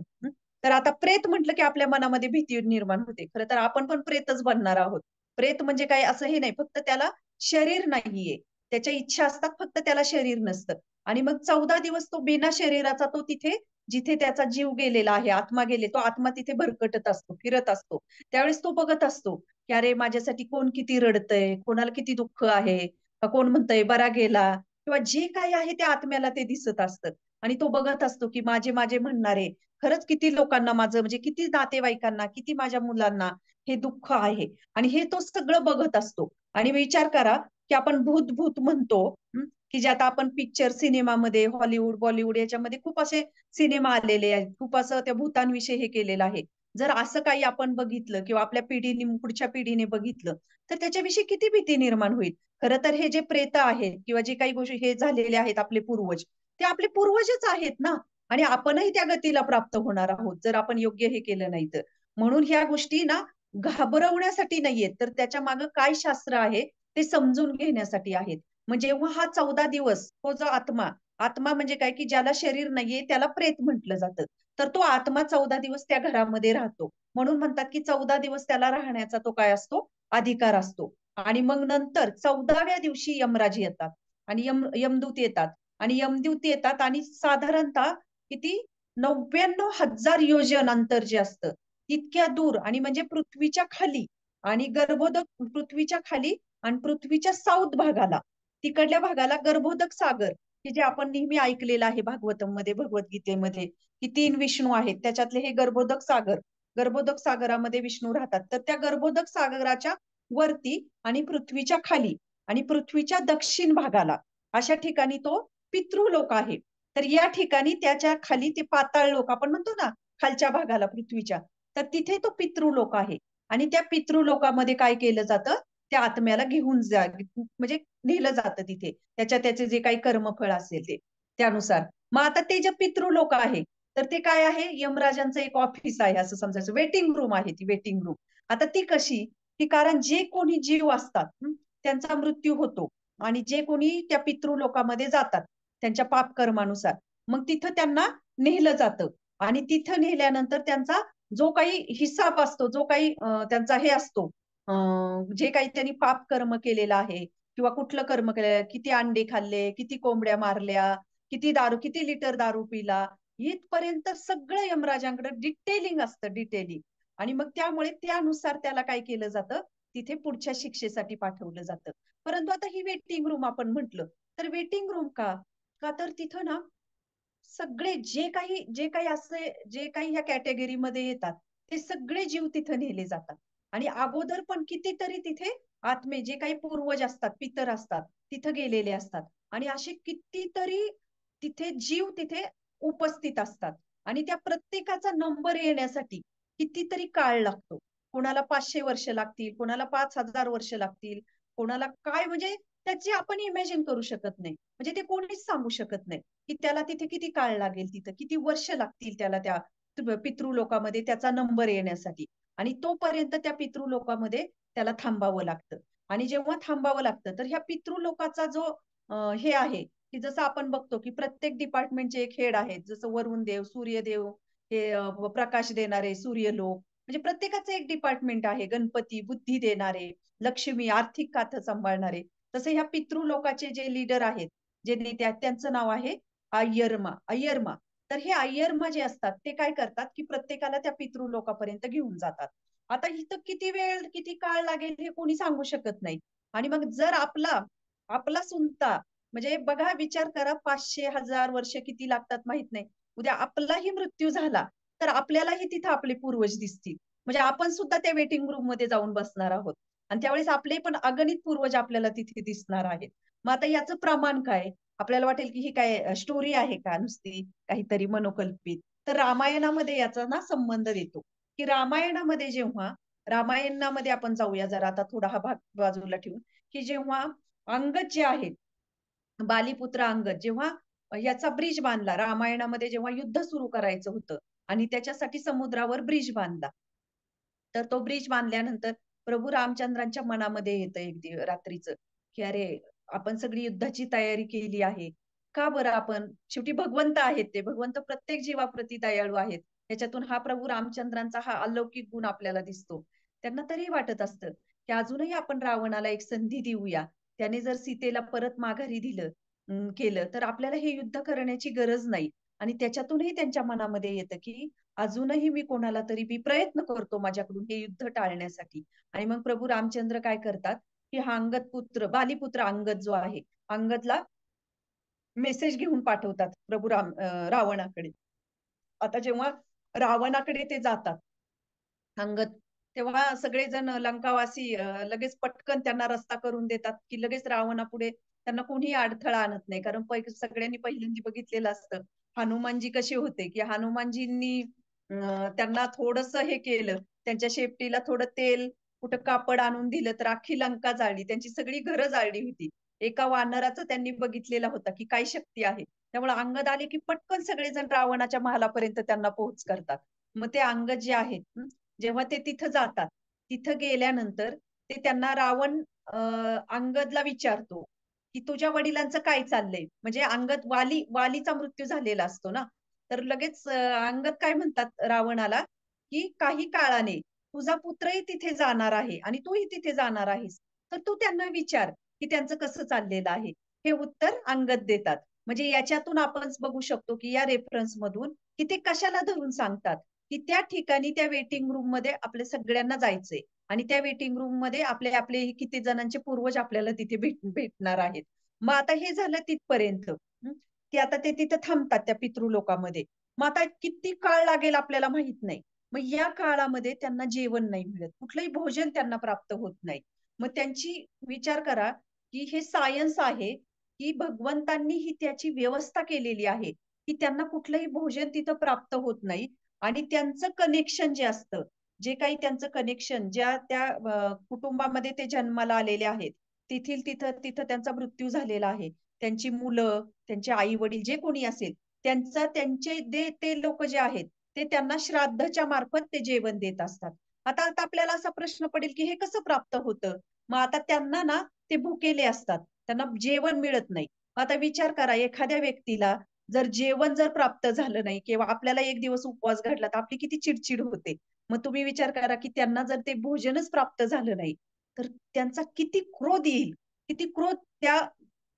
तर आता प्रेत म्हटलं की आपल्या मनामध्ये भीती निर्माण होते. खरं तर आपण पण प्रेतच बनणार आहोत. प्रेत म्हणजे काय असं हे नाही, फक्त त्याला शरीर नाहीये. त्याच्या इच्छा असतात, फक्त त्याला शरीर नसतं. आणि मग 14 दिवस तो बिना शरीराचा तो तिथे जिथे त्याचा जीव गेलेला आहे, आत्मा गेले, तो आत्मा तिथे भरकटत असतो, फिरत असतो. त्यावेळेस तो बघत असतो की अरे माझ्यासाठी कोण किती रडतंय, कोणाला किती दुःख आहे, का कोण म्हणतंय बरा गेला, किंवा जे काही आहे त्या आत्म्याला ते दिसत असतं. आणि तो बघत असतो की माझे माझे म्हणणारे खरंच किती लोकांना, माझं म्हणजे किती नातेवाईकांना, किती माझ्या मुलांना हे दुःख आहे. आणि हे तो सगळं बघत असतो. आणि विचार करा की आपण भूत भूत म्हणतो, की जे आता आपण पिक्चर सिनेमामध्ये हॉलिवूड बॉलिवूड याच्यामध्ये खूप असे सिनेमा आलेले आहेत, खूप असं त्या भूतांविषयी हे केलेलं आहे. जर असं काही आपण बघितलं किंवा आपल्या पिढीने पुढच्या पिढीने बघितलं तर त्याच्याविषयी किती भीती निर्माण होईल. खरं तर हे जे प्रेत आहेत किंवा जे काही गोष्टी हे झालेले आहेत आपले पूर्वज, ते आपले पूर्वजच आहेत ना. आणि आपणही त्या गतीला प्राप्त होणार आहोत जर आपण योग्य हे केलं नाही तर. म्हणून ह्या गोष्टी ना घाबरवण्यासाठी नाहीयेत, तर त्याच्या मागे काय शास्त्र आहे ते समजून घेण्यासाठी आहेत. मग जेव्हा हा 14 दिवस तो जो आत्मा, आत्मा म्हणजे काय की ज्याला शरीर नाहीये त्याला प्रेत म्हटलं जातं. तर तो आत्मा 14 दिवस त्या घरामध्ये राहतो. म्हणून म्हणतात की 14 दिवस त्याला राहण्याचा तो काय असतो, अधिकार असतो. आणि मग नंतर 14व्या दिवशी यमराज येतात आणि यमदूत येतात. आणि यमदूत येतात आणि साधारणतः किती 99,000 योजन अंतर जे असतं तितक्या दूर, आणि म्हणजे पृथ्वीच्या खाली आणि गर्भोदक पृथ्वीच्या खाली आणि पृथ्वीच्या साऊथ भागाला, तिकडल्या भागाला गर्भोदक सागर, की जे आपण नेहमी ऐकलेलं आहे भागवतम मध्ये भगवद्गीतेमध्ये, की 3 विष्णू आहेत त्याच्यातले हे गर्भोदक सागर, गर्भोदक सागरामध्ये विष्णू राहतात. तर त्या गर्भोदक सागराच्या वरती आणि पृथ्वीच्या खाली आणि पृथ्वीच्या दक्षिण भागाला अशा ठिकाणी तो पितृलोक आहे. तर या ठिकाणी त्याच्या खाली ते पाताळ लोक आपण म्हणतो ना, खालच्या भागाला पृथ्वीच्या, तर तिथे तो पितृलोक आहे. आणि त्या पितृलोकामध्ये काय केलं जातं, त्या आत्म्याला घेऊन म्हणजे नेलं जातं तिथे, त्याचे जे काही कर्मफळ असेल ते त्यानुसार. मग आता ते जे पितृलोक आहे तर ते काय आहे, यमराजांचं एक ऑफिस आहे असं समजायचं, वेटिंग रूम आहे ती वेटिंग रूम. आता ती कशी, की कारण जे कोणी जीव असतात त्यांचा मृत्यू होतो आणि जे कोणी त्या पितृलोकामध्ये जातात त्यांच्या पाप कर्मानुसार, मग तिथं त्यांना नेलं जातं. आणि तिथं नेल्यानंतर त्यांचा जो काही हिसाब असतो, जो काही त्यांचा हे असतो, जे काही त्यांनी पाप कर्म केलेलं आहे किंवा कुठलं कर्म केलं, किती अंडे खाल्ले, किती कोंबड्या मारल्या, किती दारू, किती लिटर दारू पिला, इथपर्यंत सगळं यमराजांकडे डिटेलिंग असतं, डिटेलिंग. आणि मग त्यामुळे त्यानुसार त्याला काय केलं जातं, तिथे पुढच्या शिक्षेसाठी पाठवलं जातं. परंतु आता ही वेटिंग रूम आपण म्हटलं, तर वेटिंग रूम का, का तर तिथं ना सगळे जे काही असे जे काही ह्या कॅटेगरीमध्ये येतात, ते सगळे जीव तिथे नेले जातात. आणि अगोदर पण कितीतरी तिथे आत्मे जे काही पूर्वज असतात, पितर असतात, तिथे गेलेले असतात. आणि असे कितीतरी तिथे जीव तिथे उपस्थित असतात. आणि त्या प्रत्येकाचा नंबर येण्यासाठी कितीतरी काळ लागतो. कोणाला 500 वर्ष लागतील, कोणाला 5,000 वर्ष लागतील, कोणाला काय म्हणजे त्याची आपण इमॅजिन करू शकत नाही. म्हणजे ते कोणीच सांगू शकत नाही. की त्याला तिथे किती काळ लागेल तिथं, किती वर्ष लागतील त्याला त्या पितृलोकामध्ये त्याचा नंबर येण्यासाठी. आणि तोपर्यंत त्या पितृलोकामध्ये त्याला थांबावं लागतं. आणि जेव्हा थांबावं लागतं, तर ह्या पितृलोकाचा जो हे आहे, की जसं आपण बघतो, की प्रत्येक डिपार्टमेंटचे एक हेड आहेत. जसं वरुण देव, सूर्यदेव, हे प्रकाश देणारे सूर्यलोक. म्हणजे प्रत्येकाचं एक डिपार्टमेंट आहे. गणपती, बुद्धी देणारे, लक्ष्मी, आर्थिक खातं सांभाळणारे. तसे ह्या पितृलोकाचे जे लीडर आहेत, जे नेते आहेत, त्यांचं नाव आहे अय्यरमा. तर हे अय्यरमा जे असतात ते काय करतात, की प्रत्येकाला त्या पितृलोकापर्यंत घेऊन जातात. आता इथं किती वेळ, किती काळ लागेल हे कोणी सांगू शकत नाही. आणि मग जर आपला आपला सुनता म्हणजे बघा विचार करा 500,000 वर्ष किती लागतात माहित नाही. उद्या आपलाही मृत्यू झाला, तर आपल्यालाही तिथं आपले पूर्वज दिसतील. म्हणजे आपण सुद्धा त्या वेटिंग रूम मध्ये जाऊन बसणार आहोत. आणि त्यावेळेस आपले पण अगणित पूर्वज आपल्याला तिथे दिसणार आहेत. मग आता याचं प्रमाण काय? आपल्याला वाटेल की ही काय स्टोरी आहे का नुसती काहीतरी मनोकल्पित. तर रामायणामध्ये याचा ना संबंध येतो, की रामायणामध्ये आपण जाऊया जरा आता थोडा हा भाग बाजूला ठेवून, की जेव्हा अंगद जे आहेत, बालीपुत्र अंगद जेव्हा याचा ब्रिज बांधला रामायणामध्ये जेव्हा युद्ध सुरू करायचं होतं आणि त्याच्यासाठी समुद्रावर ब्रिज बांधला. तर तो ब्रिज बांधल्यानंतर प्रभू रामचंद्रांच्या मनामध्ये येतं रात्रीचं, की अरे आपण सगळी युद्धाची तयारी केली आहे. का बरं आपण शेवटी भगवंत आहेत ते. भगवंत प्रत्येक जीवाप्रती दयाळू आहेत. त्याच्यातून हा प्रभू रामचंद्रांचा हा अलौकिक गुण आपल्याला दिसतो. त्यांना तरी वाटत असतं, की अजूनही आपण रावणाला एक संधी देऊया. त्याने जर सीतेला परत माघारी केलं, तर आपल्याला हे युद्ध करण्याची गरज नाही. आणि त्याच्यातूनही त्यांच्या मनामध्ये येतं, की अजूनही मी कोणाला तरी मी प्रयत्न करतो माझ्याकडून हे युद्ध टाळण्यासाठी. आणि मग प्रभू रामचंद्र काय करतात, की हा बालीपुत्र अंगद जो आहे, अंगदला मेसेज घेऊन पाठवतात रावणाकडे. आता जेव्हा रावणाकडे ते जातात, अंगद, तेव्हा सगळेजण लंकावासी लगेच पटकन त्यांना रस्ता करून देतात, की लगेच रावणापुढे त्यांना कोणीही अडथळा आणत नाही. कारण सगळ्यांनी पहिल्यांदा बघितलेलं असतं, हनुमानजी कसे होते, की हनुमानजींनी त्यांना थोडंसं हे केलं, त्यांच्या शेपटीला थोडं तेल, कुठं कापड आणून दिलं, तर अख्खी लंका जाळली. त्यांची सगळी घरं जाळली होती. एका वानराचं त्यांनी बघितलेला होता, की काय शक्ती आहे. त्यामुळे अंगद आले, की पटकन सगळेजण रावणाच्या महालापर्यंत त्यांना पोहोच करतात. मग ते अंगद जे आहेत, जेव्हा ते तिथं जातात, तिथं गेल्यानंतर ते त्यांना रावण अंगदला विचारतो, की तुझ्या वडिलांचं काय चाललंय? म्हणजे वालीचा मृत्यू झालेला असतो ना. तर लगेच अंगद काय म्हणतात रावणाला, की काही काळाने तुझा पुत्रही तिथे जाणार आहे आणि तूही तिथे जाणार आहेस. तर तू त्यांना विचार, की त्यांचं कसं चाललेलं आहे. हे उत्तर अंगद देतात. म्हणजे याच्यातून आपण बघू शकतो, की या रेफरन्स मधून, की ते कशाला धरून सांगतात, की त्या ठिकाणी त्या वेटिंग रूम मध्ये आपल्या सगळ्यांना जायचंय. आणि त्या वेटिंग रूम मध्ये आपले आपले किती जणांचे पूर्वज आपल्याला तिथे भेटणार आहेत. मग आता हे झालं तिथपर्यंत. की आता ते तिथे थांबतात त्या पितृलोकामध्ये. मग आता किती काळ लागेल आपल्याला माहित नाही. मग या काळामध्ये त्यांना जेवण नाही मिळत. कुठलंही भोजन त्यांना प्राप्त होत नाही. मग त्यांची विचार करा, की हे सायन्स आहे, की भगवंतांनी ही त्याची व्यवस्था केलेली आहे, की त्यांना कुठलंही भोजन तिथं प्राप्त होत नाही. आणि त्यांचं कनेक्शन जे असतं, जे काही त्यांचं कनेक्शन ज्या त्या कुटुंबामध्ये ते जन्माला आलेले आहेत, तिथील तिथं तिथं त्यांचा मृत्यू झालेला आहे. त्यांची मुलं, त्यांचे आई-वडील जे कोणी असेल, ते लोक जे आहेत, ते त्यांना श्राद्धच्या मार्फत ते जेवण देत असतात. आता आता आपल्याला असा प्रश्न पडेल, की हे कसं प्राप्त होतं? मग आता त्यांना ना ते भुकेले असतात. त्यांना जेवण मिळत नाही. मग आता विचार करा एखाद्या व्यक्तीला जर जेवण जर प्राप्त झालं नाही किंवा आपल्याला एक दिवस उपवास घडला, तर आपली किती चिडचिड होते. मग तुम्ही विचार करा, की त्यांना जर ते भोजनच प्राप्त झालं नाही, तर त्यांचा किती क्रोध येईल, किती क्रोध त्या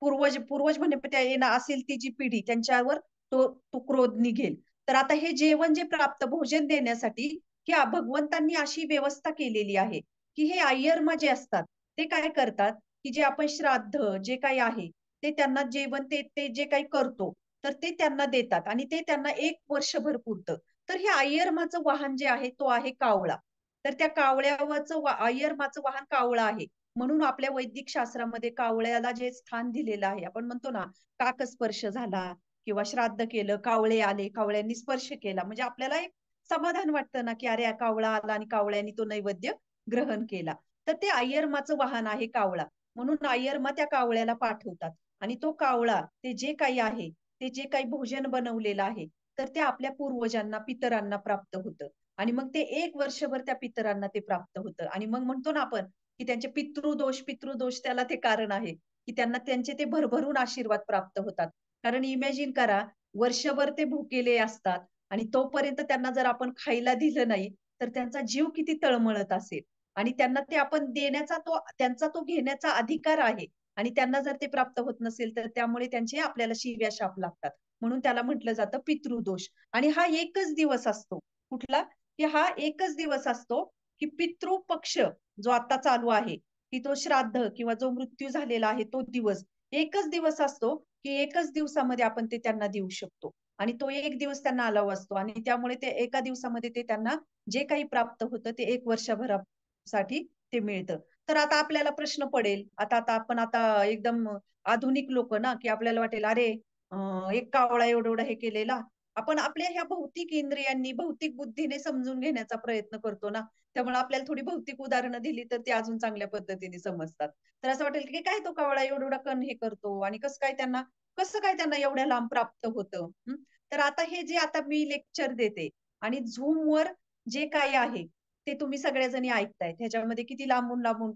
पूर्वज म्हणजे त्या येणार असेल ती जी पिढी त्यांच्यावर तो क्रोध निघेल. तर आता हे जेवण जे प्राप्त भोजन देण्यासाठी की भगवंतांनी अशी व्यवस्था केलेली आहे, की हे अय्यरमा जे असतात, ते काय करतात, की जे आपण श्राद्ध जे काही आहे, ते त्यांना जेवण ते ते जे काही करतो, तर ते त्यांना देतात आणि ते त्यांना 1 वर्षभर पुरतं. तर हे अय्यरमाचं वाहन जे आहे, तो आहे कावळा. तर त्या कावळ्यावरचं अय्यरमाचं वाहन कावळा आहे. म्हणून आपल्या वैदिक शास्त्रामध्ये कावळ्याला जे स्थान दिलेलं आहे, आपण म्हणतो ना, काकस्पर्श झाला किंवा श्राद्ध केलं, कावळे आले, कावळ्यांनी स्पर्श केला, म्हणजे आपल्याला एक समाधान वाटतं ना, की अरे कावळा आला आणि कावळ्यानी तो नैवेद्य ग्रहण केला. तर ते अय्यरमाचं वाहन आहे कावळा. म्हणून अय्यरमा त्या कावळ्याला पाठवतात आणि तो कावळा ते जे काही आहे, ते जे काही भोजन बनवलेलं आहे, तर ते आपल्या पूर्वजांना, पितरांना प्राप्त होतं आणि मग ते 1 वर्षभर त्या पितरांना ते प्राप्त होतं आणि मग म्हणतो ना आपण, की त्यांचे पितृदोष त्याला ते कारण आहे, की त्यांना त्यांचे ते भरभरून आशीर्वाद प्राप्त होतात. कारण इमॅजिन करा, वर्षभर ते भुकेले असतात आणि तोपर्यंत त्यांना जर आपण खायला दिलं नाही, तर त्यांचा जीव किती तळमळत असेल आणि त्यांना ते आपण देण्याचा त्यांचा तो घेण्याचा अधिकार आहे आणि त्यांना जर ते प्राप्त होत नसेल, तर त्यामुळे त्यांचे आपल्याला शिव्या शाप लागतात. म्हणून त्याला म्हटलं जातं पितृदोष आणि हा एकच दिवस असतो. कुठला? की हा एकच दिवस असतो, की पितृ पक्ष जो आता चालू आहे, की तो श्राद्ध किंवा जो मृत्यू झालेला आहे तो दिवस. एकच दिवस असतो, की एकच दिवसामध्ये आपण ते त्यांना देऊ शकतो आणि तो एक दिवस त्यांना अलाऊ असतो आणि त्यामुळे ते एका दिवसामध्ये ते त्यांना जे काही प्राप्त होतं ते 1 वर्षभरासाठी ते मिळतं. तर आता आपल्याला प्रश्न पडेल, आता आपण एकदम आधुनिक लोकं ना, की आपल्याला वाटेल, "अरे, एक कावळा एवढा-एवढा हे केलेला." आपण आपल्या ह्या भौतिक इंद्रियांनी, भौतिक बुद्धीने समजून घेण्याचा प्रयत्न करतो ना, त्यामुळे आपल्याला थोडी भौतिक उदाहरणं दिली तर ती अजून चांगल्या पद्धतीने समजतात. तर असं वाटेल, की काय तो कावळा एवढा-एवढा कण हे करतो आणि कसं काय त्यांना एवढ्या लांब प्राप्त होतं? तर आता हे जे आता मी लेक्चर देते आणि Zoomवर जे काही आहे, ते तुम्ही सगळ्या ऐकताय. ह्याच्यामध्ये किती लांबून-लांबून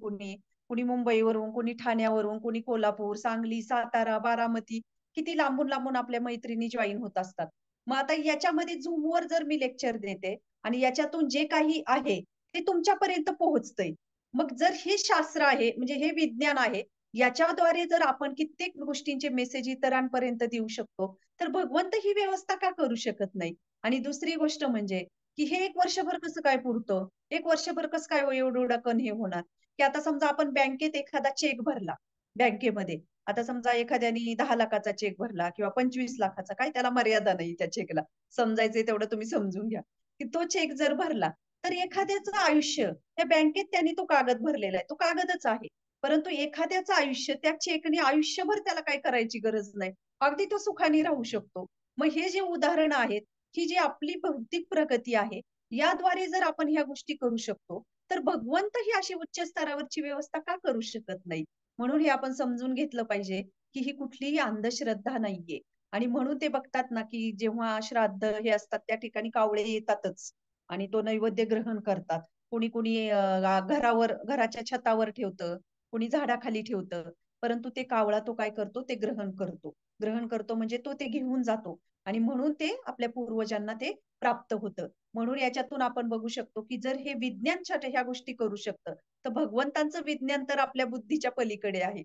कुणी मुंबईवरून, कुणी ठाण्यावरून, कुणी कोल्हापूर, सांगली, सातारा, बारामती किती लांबून-लांबून आपल्या मैत्रिणी जॉइन होत असतात. मग आता याच्यामध्ये Zoomवर जर मी लेक्चर देते आणि याच्यातून जे काही आहे, ते तुमच्यापर्यंत पोहोचतंय. मग जर हे शास्त्र आहे, म्हणजे हे विज्ञान आहे, याच्याद्वारे जर आपण कित्येक गोष्टींचे मेसेज इतरांपर्यंत देऊ शकतो, तर भगवंत ही व्यवस्था का करू शकत नाही? आणि दुसरी गोष्ट म्हणजे, की हे 1 वर्षभर कसं काय पुरतं? 1 वर्षभर कसं काय हो एवढं-एवढं कण हे होणार? की आता समजा आपण बँकेत एखादा चेक भरला, बँकेमध्ये. आता समजा एखाद्याने 10,00,000चा चेक भरला किंवा 25,00,000चा काही त्याला मर्यादा नाही त्या चेकला. समजायचंय तेवढं तुम्ही समजून घ्या. की तो चेक जर भरला, तर एखाद्याचं आयुष्य त्या बँकेत त्यांनी तो कागद भरलेला आहे. तो कागदच आहे. परंतु एखाद्याचं आयुष्य त्या चेकने आयुष्यभर त्याला काही करायची गरज नाही. अगदी तो सुखाने राहू शकतो. मग हे जे उदाहरणं आहेत, ही जी आपली भौतिक प्रगती आहे, याद्वारे जर आपण ह्या गोष्टी करू शकतो, तर भगवंत ही अशी उच्च स्तरावरची व्यवस्था का करू शकत नाही? म्हणून हे आपण समजून घेतलं पाहिजे, की ही कुठलीही अंधश्रद्धा नाहीये. आणि म्हणून ते बघतात ना, की जेव्हा श्राद्ध हे असतात त्या ठिकाणी कावळे येतातच आणि तो नैवेद्य ग्रहण करतात. कुणी-कुणी घराच्या छतावर ठेवतं, कुणी झाडाखाली ठेवतं. परंतु ते कावळा तो काय करतो, ते ग्रहण करतो. ग्रहण करतो म्हणजे तो ते घेऊन जातो आणि म्हणून ते आपल्या पूर्वजांना ते प्राप्त होतं. म्हणून याच्यातून आपण बघू शकतो, की जर हे विज्ञान ह्या गोष्टी करू शकतं, तर भगवंतांचं विज्ञान तर आपल्या बुद्धीच्या पलीकडे आहे.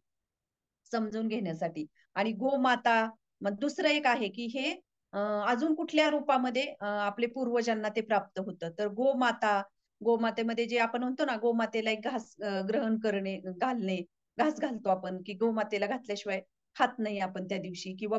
समजून घेण्यासाठी. आणि गोमाता, मग दुसरं एक आहे, की हे अजून कुठल्या रूपामध्ये आपले पूर्वजांना ते प्राप्त होतं. तर गोमातेमध्ये जे आपण म्हणतो ना, गोमातेला एक घास ग्रहण करणे, घास घालतो आपण, की गोमातेला घातल्याशिवाय खात नाही आपण त्या दिवशी किंवा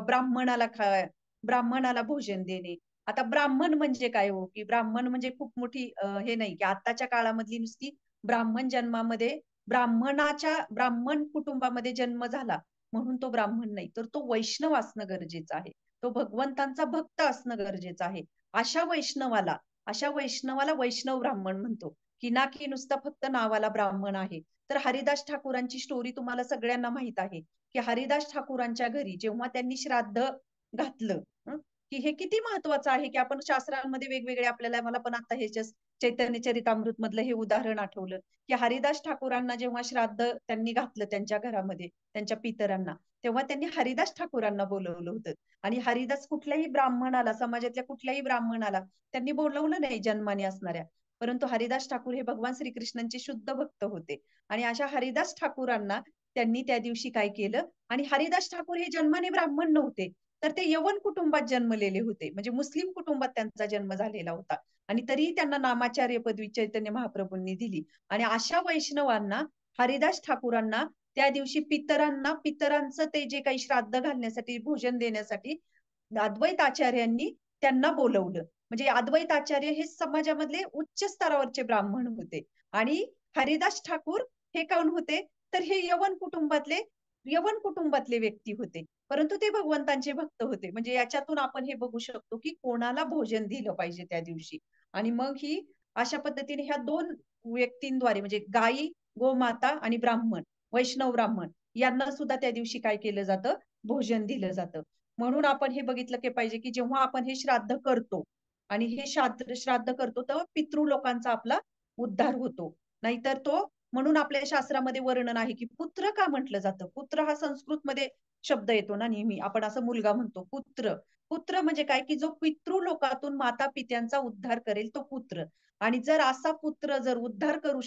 ब्राह्मणाला भोजन देणे. आता ब्राह्मण म्हणजे काय हो, की ब्राह्मण म्हणजे खूप मोठी हे नाही, की आत्ताच्या काळामधली नुसती ब्राह्मण जन्मामध्ये ब्राह्मण कुटुंबामध्ये जन्म झाला म्हणून तो ब्राह्मण नाही, तर तो वैष्णव असणं गरजेचं आहे. तो भगवंतांचा भक्त असणं गरजेचं आहे. अशा वैष्णवाला अशा वैष्णवाला वैष्णव ब्राह्मण म्हणतो, की ना की नुसता फक्त नावाला ब्राह्मण आहे. तर हरिदास ठाकूरांची स्टोरी तुम्हाला सगळ्यांना माहीत आहे, की हरिदास ठाकूरांच्या घरी जेव्हा त्यांनी श्राद्ध घातलं, की हे किती महत्वाचं आहे, की आपण शास्त्रांमध्ये वेगवेगळे आपल्याला मला पण आता हे जस्ट चैतन्य चरितामृत मधलं हे उदाहरण आठवलं. की हरिदास ठाकूरांना जेव्हा श्राद्ध त्यांनी घातलं त्यांच्या घरामध्ये, त्यांच्या पितरांना, तेव्हा त्यांनी हरिदास ठाकूरांना बोलवलं होतं. आणि हरिदास कुठल्याही ब्राह्मणाला, समाजातल्या कुठल्याही ब्राह्मणाला त्यांनी बोलवलं नाही जन्माने असणाऱ्या. परंतु हरिदास ठाकूर हे भगवान श्रीकृष्णांचे शुद्ध भक्त होते. आणि अशा हरिदास ठाकूरांना त्यांनी त्या दिवशी काय केलं आणि हरिदास ठाकूर हे जन्माने ब्राह्मण नव्हते. तर ते यवन कुटुंबात जन्मलेले होते. म्हणजे मुस्लिम कुटुंबात त्यांचा जन्म झालेला होता. आणि तरीही त्यांना नामाचार्य पदवी चैतन्य महाप्रभूंनी दिली. आणि अशा वैष्णवांना, हरिदास ठाकूरांना त्या दिवशी पितरांचं ते जे काही श्राद्ध घालण्यासाठी, भोजन देण्यासाठी अद्वैत आचार्यांनी त्यांना बोलवलं. म्हणजे अद्वैत आचार्य हे समाजामधले उच्च स्तरावरचे ब्राह्मण होते आणि हरिदास ठाकूर हे कोण होते, तर हे यवन कुटुंबातले व्यक्ती होते. परंतु ते भगवंतांचे भक्त होते. म्हणजे याच्यातून आपण हे बघू शकतो, की कोणाला भोजन दिलं पाहिजे त्या दिवशी. आणि मग ही अशा पद्धतीने ह्या 2 व्यक्तींद्वारे म्हणजे गायी, गोमाता आणि ब्राह्मण, वैष्णव ब्राह्मण यांना सुद्धा त्या दिवशी काय केलं जातं, भोजन दिलं जातं. म्हणून आपण हे बघितलं की पाहिजे, की जेव्हा आपण हे श्राद्ध करतो आणि हे श्राद्ध करतो, तर पितृलोकांचा आपला उद्धार होतो. नाहीतर तो म्हणून आपल्या शास्त्रामध्ये वर्णन आहे, की पुत्र का म्हटलं जातं? पुत्र हा संस्कृतमध्ये शब्द येतो ना नेहमी. आपण असं मुलगा म्हणतो, पुत्र. पुत्र म्हणजे काय, की जो पितृलोकातून माता-पित्यांचा उद्धार करेल तो पुत्र. आणि जर असा पुत्र जर उद्धार करू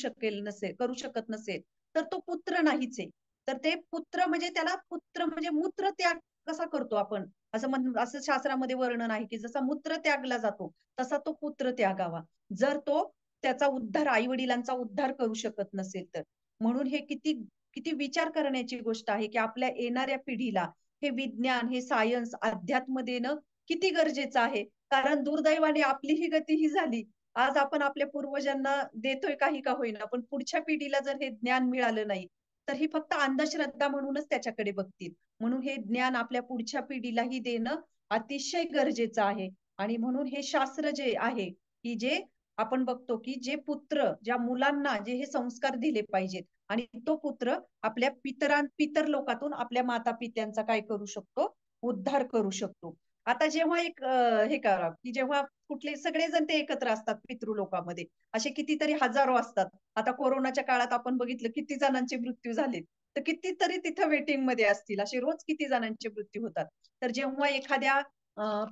शकत नसेल, तर तो पुत्र नाहीच आहे. तर ते पुत्र म्हणजे त्याला पुत्र म्हणजे मूत्र त्याग कसा करतो आपण? असं शास्त्रामध्ये वर्णन आहे, की जसा मूत्र त्यागला जातो, तसा तो पुत्र त्यागावा. जर तो त्याचा उद्धार आई-वडिलांचा उद्धार करू शकत नसेल तर. म्हणून हे किती किती विचार करण्याची गोष्ट आहे, की आपल्या येणाऱ्या पिढीला हे विज्ञान, हे सायन्स, अध्यात्म देणं किती गरजेचं आहे. कारण दुर्दैवाने आपली ही गती ही झाली. आज आपण आपल्या पूर्वजांना देतोय काही का होईना, पण पुढच्या पिढीला जर हे ज्ञान मिळालं नाही, तर ही फक्त अंधश्रद्धा म्हणूनच त्याच्याकडे बघतील. म्हणून हे ज्ञान आपल्या पुढच्या पिढीलाही देणं अतिशय गरजेचं आहे. आणि म्हणून हे शास्त्र जे आहे, की जे आपण बघतो, की ज्या मुलांना जे हे संस्कार दिले पाहिजेत आणि तो पुत्र आपल्या पितर लोकातून आपल्या माता-पित्यांचा काय करू शकतो, उद्धार करू शकतो. आता जेव्हा हे करा, की जेव्हा कुठले सगळेजण ते एकत्र असतात पितृलोकामध्ये. असे कितीतरी हजारो असतात. आता कोरोनाच्या काळात आपण बघितलं किती जणांचे मृत्यू झालेत. तर कितीतरी तिथं वेटिंगमध्ये असतील. असे रोज किती जणांचे मृत्यू होतात. तर जेव्हा एखाद्या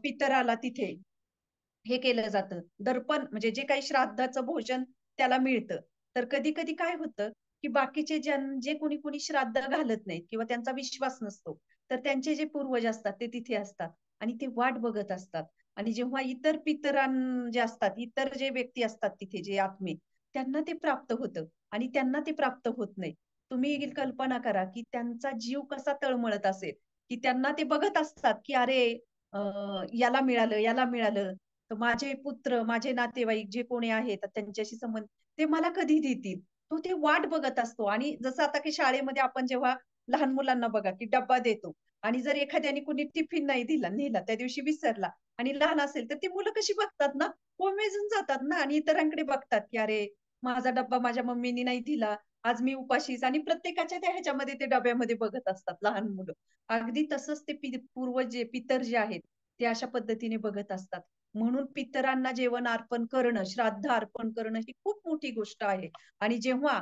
पितराला तिथे हे केलं जातं. दर्पण म्हणजे जे काही श्राद्धाचं भोजन त्याला मिळतं. तर कधी-कधी काय होतं, की बाकीचे जे कोणी श्राद्ध घालत नाहीत किंवा त्यांचा विश्वास नसतो. तर त्यांचे जे पूर्वज असतात ते तिथे असतात आणि ते वाट बघत असतात. आणि जेव्हा इतर जे असतात, इतर जे व्यक्ती असतात तिथे जे आत्मे, त्यांना ते प्राप्त होतं आणि त्यांना ते प्राप्त होत नाही. तुम्ही कल्पना करा, की त्यांचा जीव कसा तळमळत असेल, की त्यांना ते बघत असतात, की अरे अ, याला मिळालं, याला मिळालं. तर माझे पुत्र, माझे नातेवाईक जे कोणी आहेत त्यांच्याशी संबंध ते मला कधी देतील? तो ते वाट बघत असतो आणि जसं आता की शाळेमध्ये आपण जेव्हा लहान मुलांना बघा की डब्बा देतो आणि जर एखाद्याने कुणी टिफिन नाही नेला त्या दिवशी विसरला आणि लहान असेल तर ती मुलं कशी बघतात ना, कोमेजून जातात ना आणि इतरांकडे बघतात की अरे माझा डब्बा माझ्या मम्मीनी नाही दिला, आज मी उपाशीच आणि प्रत्येकाच्या त्या ह्याच्यामध्ये ते डब्यामध्ये बघत असतात लहान मुलं. अगदी तसंच ते पूर्वज पितर जे आहेत, ते अशा पद्धतीने बघत असतात. म्हणून पितरांना जेवण अर्पण करणं, श्राद्ध अर्पण करणं ही खूप मोठी गोष्ट आहे. आणि जेव्हा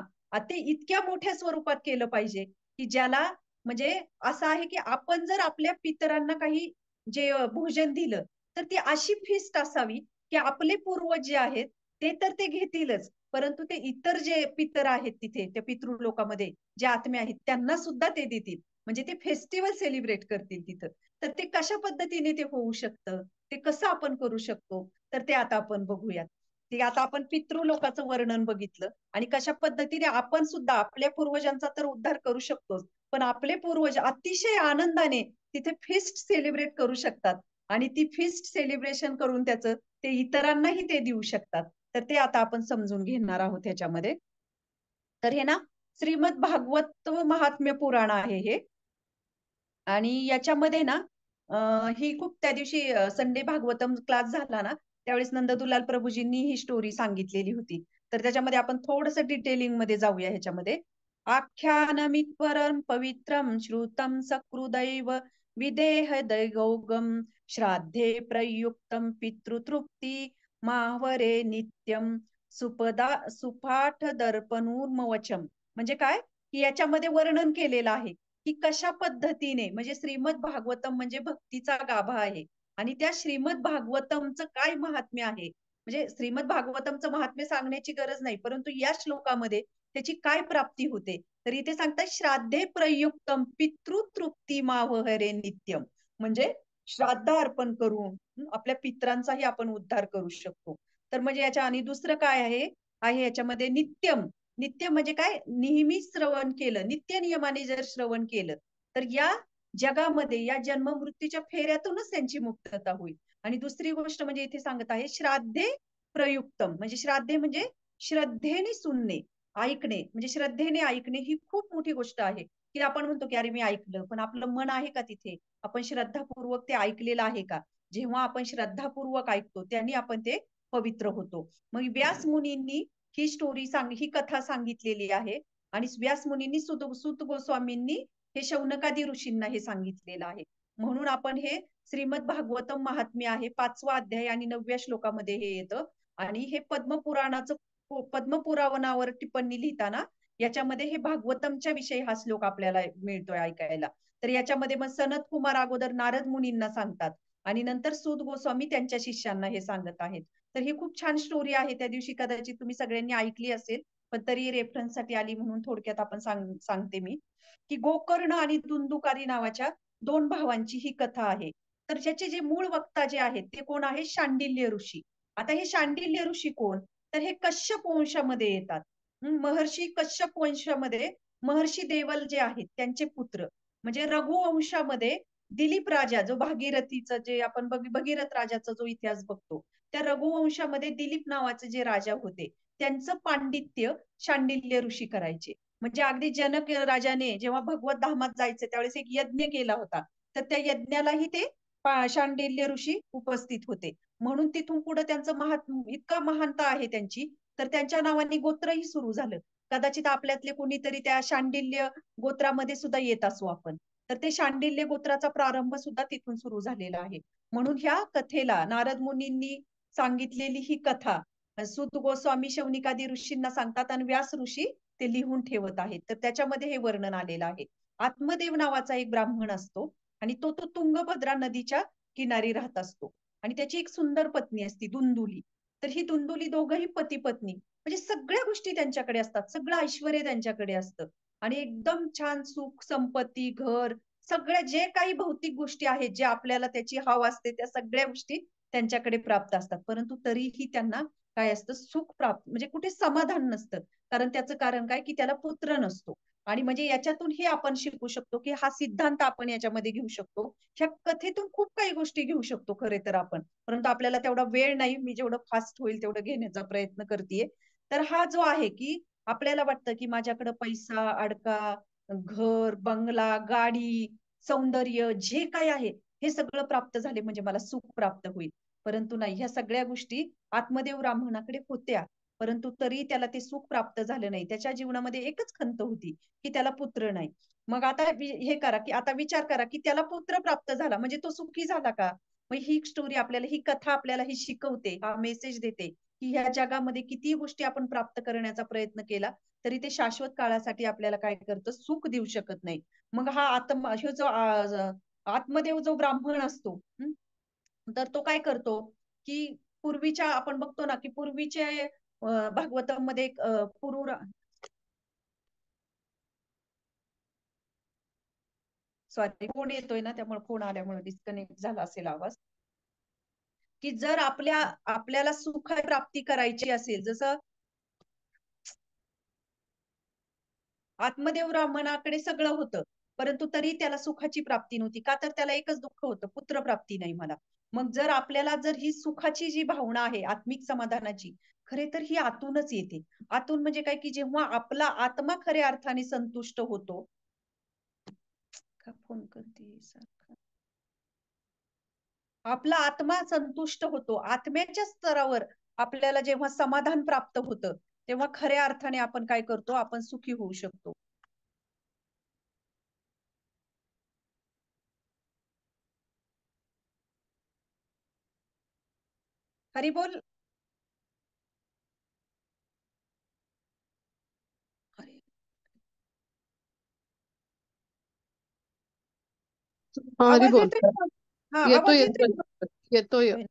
ते इतक्या मोठ्या स्वरूपात केलं पाहिजे, की ज्याला म्हणजे असं आहे, की आपण जर आपल्या पितरांना काही जे भोजन दिलं, तर ती अशी फिस्ट असावी, की आपले पूर्वज जे आहेत, ते तर ते घेतीलच. परंतु ते इतर जे पितर आहेत तिथे, त्या पितृलोकामध्ये जे आत्मे आहेत, त्यांना सुद्धा ते देतील. म्हणजे ते फेस्टिव्हल सेलिब्रेट करतील तिथं. तर ते कशा पद्धतीने ते होऊ शकतं? ते कसं आपण करू शकतो? तर ते आता आपण बघूयात. ते आता आपण पितृलोकाचं वर्णन बघितलं आणि कशा पद्धतीने आपण सुद्धा आपल्या पूर्वजांचा तर उद्धार करू शकतोच. पण आपले पूर्वज अतिशय आनंदाने तिथे फीस्ट सेलिब्रेट करू शकतात आणि ती फीस्ट सेलिब्रेशन करून त्याचं ते इतरांनाही ते देऊ शकतात. तर ते आता आपण समजून घेणार आहोत ह्याच्यामध्ये. तर हे ना श्रीमद भागवत महात्म्य पुराण आहे हे. आणि याच्यामध्ये ना ही खूप त्या दिवशी संडे भागवतम क्लास झाला ना, त्यावेळेस नंददुलाल प्रभूजींनी ही स्टोरी सांगितलेली होती. तर त्याच्यामध्ये आपण थोडंसं डिटेलिंग मध्ये जाऊया ह्याच्यामध्ये. आख्यानमिक परम पवित्रम श्रुतम सकृदैव विदेह दैगौगम श्राद्धे प्रयुक्तम पितृतृप्ती माहवरे नित्यम सुपाठ दर्पणूर्मवचम. म्हणजे काय की याच्यामध्ये वर्णन केलेलं आहे की कशा पद्धतीने म्हणजे श्रीमद भागवतम म्हणजे भक्तीचा गाभा आहे आणि त्या श्रीमद भागवतमचं काय महात्म्य आहे म्हणजे श्रीमद भागवतमचं महात्म्य सांगण्याची गरज नाही परंतु या श्लोकामध्ये त्याची काय प्राप्ती होते तर इथे सांगतात श्राद्धे प्रयुक्तम पितृतृप्ती मावहरे नित्यम म्हणजे श्राद्ध अर्पण करून आपल्या पित्रांचाही आपण उद्धार करू शकतो तर म्हणजे याच्या आणि दुसरं काय आहे आहे याच्यामध्ये नित्यम नित्य म्हणजे काय, नेहमी श्रवण केलं, नित्य नियमाने जर श्रवण केलं तर या जगामध्ये या जन्म मृत्यूच्या फेऱ्यातूनच त्यांची मुक्तता होईल. आणि दुसरी गोष्ट म्हणजे इथे सांगत आहे, श्राद्धे प्रयुक्तम, म्हणजे श्राद्धे म्हणजे श्रद्धेने सुनणे, ऐकणे, म्हणजे श्रद्धेने ऐकणे ही खूप मोठी गोष्ट आहे. की आपण म्हणतो की अरे मी ऐकलं, पण आपलं मन आहे का तिथे? आपण श्रद्धापूर्वक ते ऐकलेलं आहे का? जेव्हा आपण श्रद्धापूर्वक ऐकतो त्यांनी आपण ते पवित्र होतो. मग व्यास मुनींनी ही ही कथा सांगितलेली आहे. आणि व्यास मुनींनी सुत गोस्वामींनी हे शौनकादी ऋषींना हे सांगितलेलं आहे. म्हणून आपण हे श्रीमद भागवतम महात्म्य आहे, 5वा अध्याय आणि 9व्या श्लोकामध्ये हे येतं. आणि हे पद्मपुराणावर टिप्पणी लिहिताना याच्यामध्ये हे भागवतमच्या विषयी हा श्लोक आपल्याला मिळतोय ऐकायला. तर याच्यामध्ये मग सनत कुमार अगोदर नारद मुनींना सांगतात आणि नंतर सूत गोस्वामी त्यांच्या शिष्यांना हे सांगत आहेत. तर ही खूप छान स्टोरी आहे. त्या दिवशी कदाचित तुम्ही सगळ्यांनी ऐकली असेल, पण तरी रेफरन्स साठी आली म्हणून थोडक्यात आपण सांगते मी, की गोकर्ण आणि दुंदुकारी नावाच्या 2 भावांची ही कथा आहे. तर ज्याचे जे मूळ वक्ता जे आहेत ते कोण आहे, शांडिल्य ऋषी. आता हे शांडिल्य ऋषी कोण, तर हे कश्यप वंशामध्ये येतात. महर्षी कश्यप वंशामध्ये महर्षी देवल जे आहेत त्यांचे पुत्र, म्हणजे रघुवंशामध्ये दिलीप राजा जो भागीरथीचं जे आपण भगीरथ राजाचा जो इतिहास बघतो, त्या रघुवंशामध्ये दिलीप नावाचे जे राजा होते त्यांचं पांडित्य शांडिल्य ऋषी करायचे. म्हणजे अगदी जनक राजाने जेव्हा भगवत धामात जायचं त्यावेळेस एक यज्ञ केला होता, तर त्या यज्ञालाही ते शांडिल्य ऋषी उपस्थित होते. म्हणून तिथून पुढे त्यांचं इतका महानता आहे त्यांची, तर त्यांच्या नावाने गोत्रही सुरू झालं. कदाचित आपल्यातले कोणीतरी त्या शांडिल्य गोत्रामध्ये सुद्धा येत असू आपण. तर ते शांडिल्य गोत्राचा प्रारंभ सुद्धा तिथून सुरू झालेला आहे. म्हणून ह्या कथेला नारद मुनींनी सांगितलेली ही कथा सूत गोस्वामी शौनिकादी ऋषींना सांगतात आणि व्यास ऋषी ते लिहून ठेवत आहेत. तर त्याच्यामध्ये हे वर्णन आलेलं आहे. आत्मदेव नावाचा एक ब्राह्मण असतो आणि तो तुंगभद्रा नदीच्या किनारी राहत असतो आणि त्याची एक सुंदर पत्नी असते दुंदुली. तर ही दुंदुली दोघही पती पत्नी, म्हणजे सगळ्या गोष्टी त्यांच्याकडे असतात, सगळं ऐश्वर्य त्यांच्याकडे असतं आणि एकदम छान सुख संपत्ती घर सगळ्या जे काही भौतिक गोष्टी आहेत जे आपल्याला त्याची हवा असते त्या सगळ्या गोष्टी त्यांच्याकडे प्राप्त असतात. परंतु तरीही त्यांना काय असतं, सुख प्राप्त म्हणजे कुठे समाधान नसतं. कारण त्याचं कारण काय, की त्याला पुत्र नसतो. आणि म्हणजे याच्यातून हे आपण शिकू शकतो, की हा सिद्धांत आपण याच्यामध्ये घेऊ शकतो. ह्या कथेतून खूप काही गोष्टी घेऊ शकतो खरे तर आपण. परंतु आपल्याला तेवढा वेळ नाही. मी जेवढं फास्ट होईल तेवढं घेण्याचा प्रयत्न करतेय. तर हा जो आहे, की आपल्याला वाटतं, की माझ्याकडे पैसा, अडका, घर, बंगला, गाडी, सौंदर्य जे काही आहे, हे सगळं प्राप्त झाले म्हणजे मला सुख प्राप्त होईल. परंतु नाही, ह्या सगळ्या गोष्टी आत्मदेव ब्राह्मणाकडे होत्या. परंतु तरी त्याला ते सुख प्राप्त झालं नाही. त्याच्या जीवनामध्ये एकच खंत होती, की त्याला पुत्र नाही. मग आता हे करा, की आता विचार करा, की त्याला पुत्र प्राप्त झाला म्हणजे तो सुखी झाला का? मग ही स्टोरी आपल्याला, ही कथा आपल्याला ही शिकवते, हा मेसेज देते, की ह्या जगामध्ये किती गोष्टी आपण प्राप्त करण्याचा प्रयत्न केला, तरी ते शाश्वत काळासाठी आपल्याला काय करतं, सुख देऊ शकत नाही. मग हा ह्यो जो आत्मदेव जो ब्राह्मण असतो, तर तो काय करतो, की पूर्वीच्या आपण बघतो ना, की पूर्वीचे भागवतामध्ये एक पुरुर सॉरी फोन येतोय ना, त्यामुळे फोन आल्यामुळे डिस्कनेक्ट झाला असेल आवाज. की जर आपल्याला सुख प्राप्ती करायची असेल, जसं आत्मदेव ब्राह्मणाकडे सगळं होतं, परंतु तरी त्याला सुखाची प्राप्ती नव्हती. का तर त्याला एकच दुःख होतं, पुत्र प्राप्ती नाही मला. मग जर आपल्याला जर ही सुखाची जी भावना आहे, आत्मिक समाधानाची, खरे तर ही आतूनच येते. आतून म्हणजे काय, की जेव्हा आपला आत्मा खऱ्या अर्थाने संतुष्ट होतो. का फोन करते सारखा? आपला आत्मा संतुष्ट होतो. आत्म्याच्या स्तरावर आपल्याला जेव्हा समाधान प्राप्त होतं, तेव्हा खऱ्या अर्थाने आपण काय करतो, आपण सुखी होऊ शकतो. हरी बोल. अरे, हा हरी आवाज बोल. येतोय का? हा, येतोय आवाज येतोय येतोय का? येतोय. येतोय.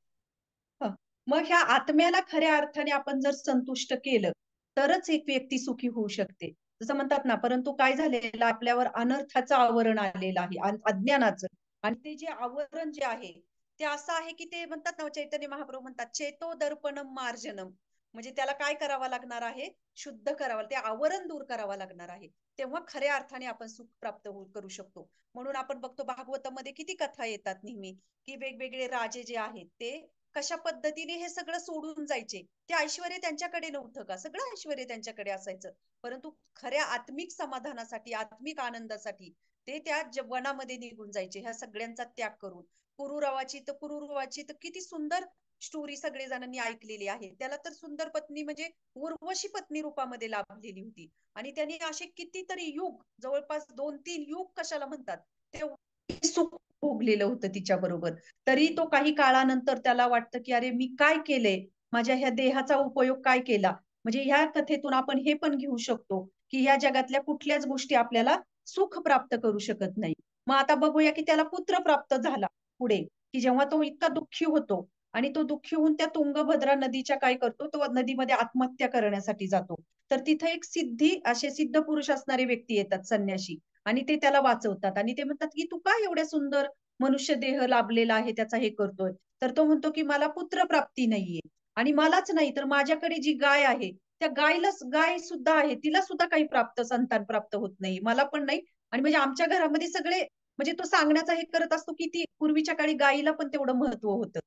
हं. मग ह्या आत्म्याला खऱ्या अर्थाने आपण जर संतुष्ट केलं, तरच एक व्यक्ती सुखी होऊ शकते. जसं म्हणतात ना, परंतु काय झालेलं आपल्यावर अनर्थाचं आवरण आलेलं आहे, अज्ञानाचं. आणि ते जे आवरण जे आहे, ते असं आहे की ते म्हणतात ना, चैतन्य महाप्रभू म्हणतात, चेतो दर्पणम मार्जनम. म्हणजे त्याला काय करावं लागणार आहे, शुद्ध करावं, ते आवरण दूर करावं लागणार आहे. तेव्हा खऱ्या अर्थाने आपण सुख प्राप्त करू शकतो. म्हणून आपण बघतो भागवतामध्ये किती कथा येतात नेहमी, की वेगवेगळे राजे जे आहेत ते कशा पद्धतीने हे सगळं सोडून जायचे. ते ऐश्वर्य त्यांच्याकडे नव्हतं का? सगळं ऐश्वर्य त्यांच्याकडे असायचं. परंतु खऱ्या आत्मिक समाधानासाठी, आत्मिक आनंदासाठी ते त्या वनामध्ये निघून जायचे, ह्या सगळ्यांचा त्याग करून. पुरुरवाची तर किती सुंदर स्टोरी सगळे जणांनी ऐकलेली आहे. त्याला तर सुंदर पत्नी म्हणजे उर्वशी पत्नी रूपामध्ये लाभलेली होती. आणि त्यांनी असे कितीतरी युग, जवळपास 2-3 युग कशाला म्हणतात, ते सुख भोगलेलं होतं तिच्या बरोबर. तरी तो काही काळानंतर त्याला वाटतं, की अरे मी काय केलंय? माझ्या ह्या देहाचा उपयोग काय केला? म्हणजे ह्या कथेतून आपण हे पण घेऊ शकतो, की ह्या जगातल्या कुठल्याच गोष्टी आपल्याला सुख प्राप्त करू शकत नाही. मग आता बघूया, की त्याला पुत्र प्राप्त झाला पुढे, की जेव्हा तो इतका दुःखी होतो आणि तो दुःखी होऊन त्या तुंगभद्रा नदीच्या काय करतो, तो नदीमध्ये आत्महत्या करण्यासाठी जातो. तर तिथे एक असे सिद्ध पुरुष असणारे व्यक्ती येतात, संन्यासी, आणि ते त्याला वाचवतात आणि ते म्हणतात, की "तू काय एवढ्या सुंदर मनुष्य देह लाभलेला आहे, त्याचा हे करतोय?" तर तो म्हणतो, की "मला पुत्रप्राप्ती नाहीये आणि मलाच नाही तर माझ्याकडे जी गाय आहे, त्या गाय सुद्धा आहे, तिला सुद्धा काही संतान प्राप्त होत नाही. मला पण नाही आणि म्हणजे आमच्या घरामध्ये सगळे." म्हणजे तो सांगण्याचा हे करत असतो, की ती पूर्वीच्या काळी गायीला पण तेवढं महत्त्व होतं.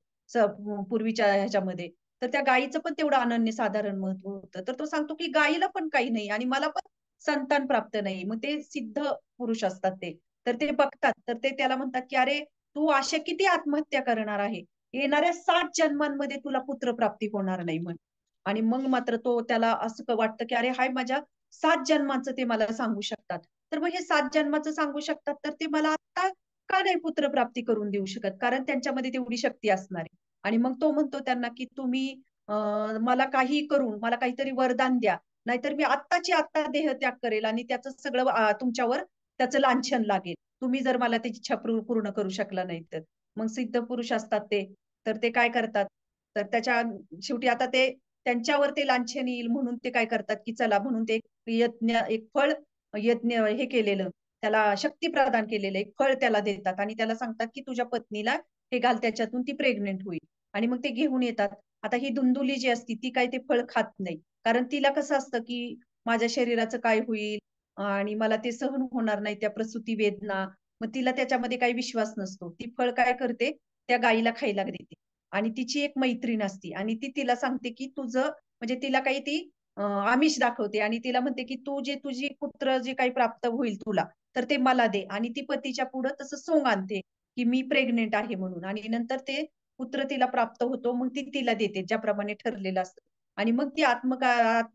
पूर्वीच्या ह्याच्यामध्ये. तर त्या गायीचं पण तेवढं अनन्यसाधारण महत्त्व होतं. तर तो सांगतो, की गायीला पण काही नाही आणि मला पण संतान प्राप्त नाही. मग ते सिद्ध पुरुष असतात ते. तर ते बघतात. तर ते त्याला म्हणतात, की "अरे, तू अशा किती आत्महत्या करणार आहे? येणाऱ्या 7 जन्मांमध्ये तुला पुत्रप्राप्ती होणार नाही" म्हणे. आणि मग मात्र त्याला असं वाटतं, की "अरे, हाय माझ्या 7 जन्माचं ते मला सांगू शकतात. तर मग हे 7 जन्माचं सांगू शकतात, तर ते मला आत्ता का नाही पुत्रप्राप्ती करून देऊ शकत?" कारण त्यांच्यामध्ये तेवढी शक्ती असणार आहे. आणि मग तो म्हणतो त्यांना, की "तुम्ही मला काहीही करून मला काहीतरी वरदान द्या. नाहीतर मी आत्ताची आत्ता देहत्याग करेल आणि त्याचं सगळं तुमच्यावर त्याचं लांछन लागेल. तुम्ही जर मला त्याची इच्छा पूर्ण करू शकला नाही तर." मग सिद्ध पुरुष असतात ते, तर ते काय करतात, तर त्याच्या शेवटी आता ते त्यांच्यावर ते लांछन येईल म्हणून ते काय करतात, की चला म्हणून ते एक फळ यज्ञ हे केलेलं, त्याला शक्ती प्रदान केलेलं एक फळ त्याला देतात आणि त्याला सांगतात, की "तुझ्या पत्नीला हे घाल त्याच्यातून ती प्रेग्नंट होईल." आणि मग ते घेऊन येतात. आता ही धुंदुली जी असती ती काही ते फळ खात नाही. कारण तिला कसं असतं, की माझ्या शरीराचं काय होईल आणि मला ते सहन होणार नाही त्या प्रसूती वेदना. मग तिला त्याच्यामध्ये काही विश्वास नसतो. ती फळ काय करते, त्या गायीला खायला देते. आणि तिची एक मैत्रीण असते आणि ती तिला सांगते, की तुझं म्हणजे तिला काही ती आमिष दाखवते आणि तिला म्हणते, की "तू जे तुझी पुत्र जे काही प्राप्त होईल तुला, तर ते मला दे." आणि ती पतीच्या पुढं तसं सोंग आणते, की मी प्रेग्नंट आहे म्हणून आणि नंतर ते पुत्र तिला प्राप्त होतो. मग ती तिला देते ज्याप्रमाणे ठरलेलं असतं. आणि मग ती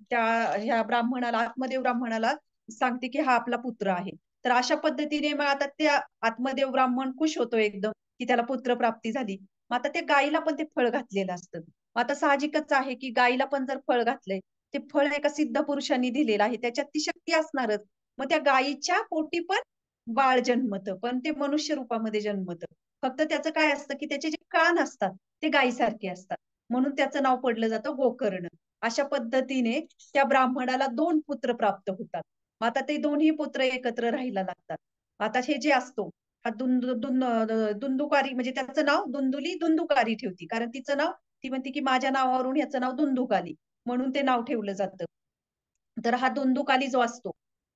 त्या ह्या ब्राह्मणाला, आत्मदेव ब्राह्मणाला सांगते, की हा आपला पुत्र आहे. तर अशा पद्धतीने मग आता त्या आत्मदेव ब्राह्मण खुश होतो एकदम, की त्याला पुत्रप्राप्ती झाली. मग आता त्या गायीला पण ते फळ घातलेलं असतं. मग आता साहजिकच आहे, की गायीला पण जर फळ घातलंय, ते फळ एका सिद्ध पुरुषांनी दिलेलं आहे. त्याच्यात ती शक्ती असणारच. मग त्या गायीच्या पोटी पण बाळ जन्मतं, पण ते मनुष्य रूपामध्ये जन्मतं. फक्त त्याचं काय असतं, की त्याचे जे कान असतात, ते गायीसारखे असतात. म्हणून त्याचं नाव पडलं जातं गोकर्ण. अशा पद्धतीने त्या ब्राह्मणाला 2 पुत्र प्राप्त होतात. मग आता ते दोन्ही पुत्र एकत्र राहायला लागतात. आता हे जे असतो, हा दुंदुकारी म्हणजे त्याचं नाव दुंदुकारी ठेवती. कारण तिचं नाव ती म्हणते, की माझ्या नावावरून ह्याचं नाव दुंदुकाली म्हणून ते नाव ठेवलं जातं. तर हा धुंदुकाली जो असतो,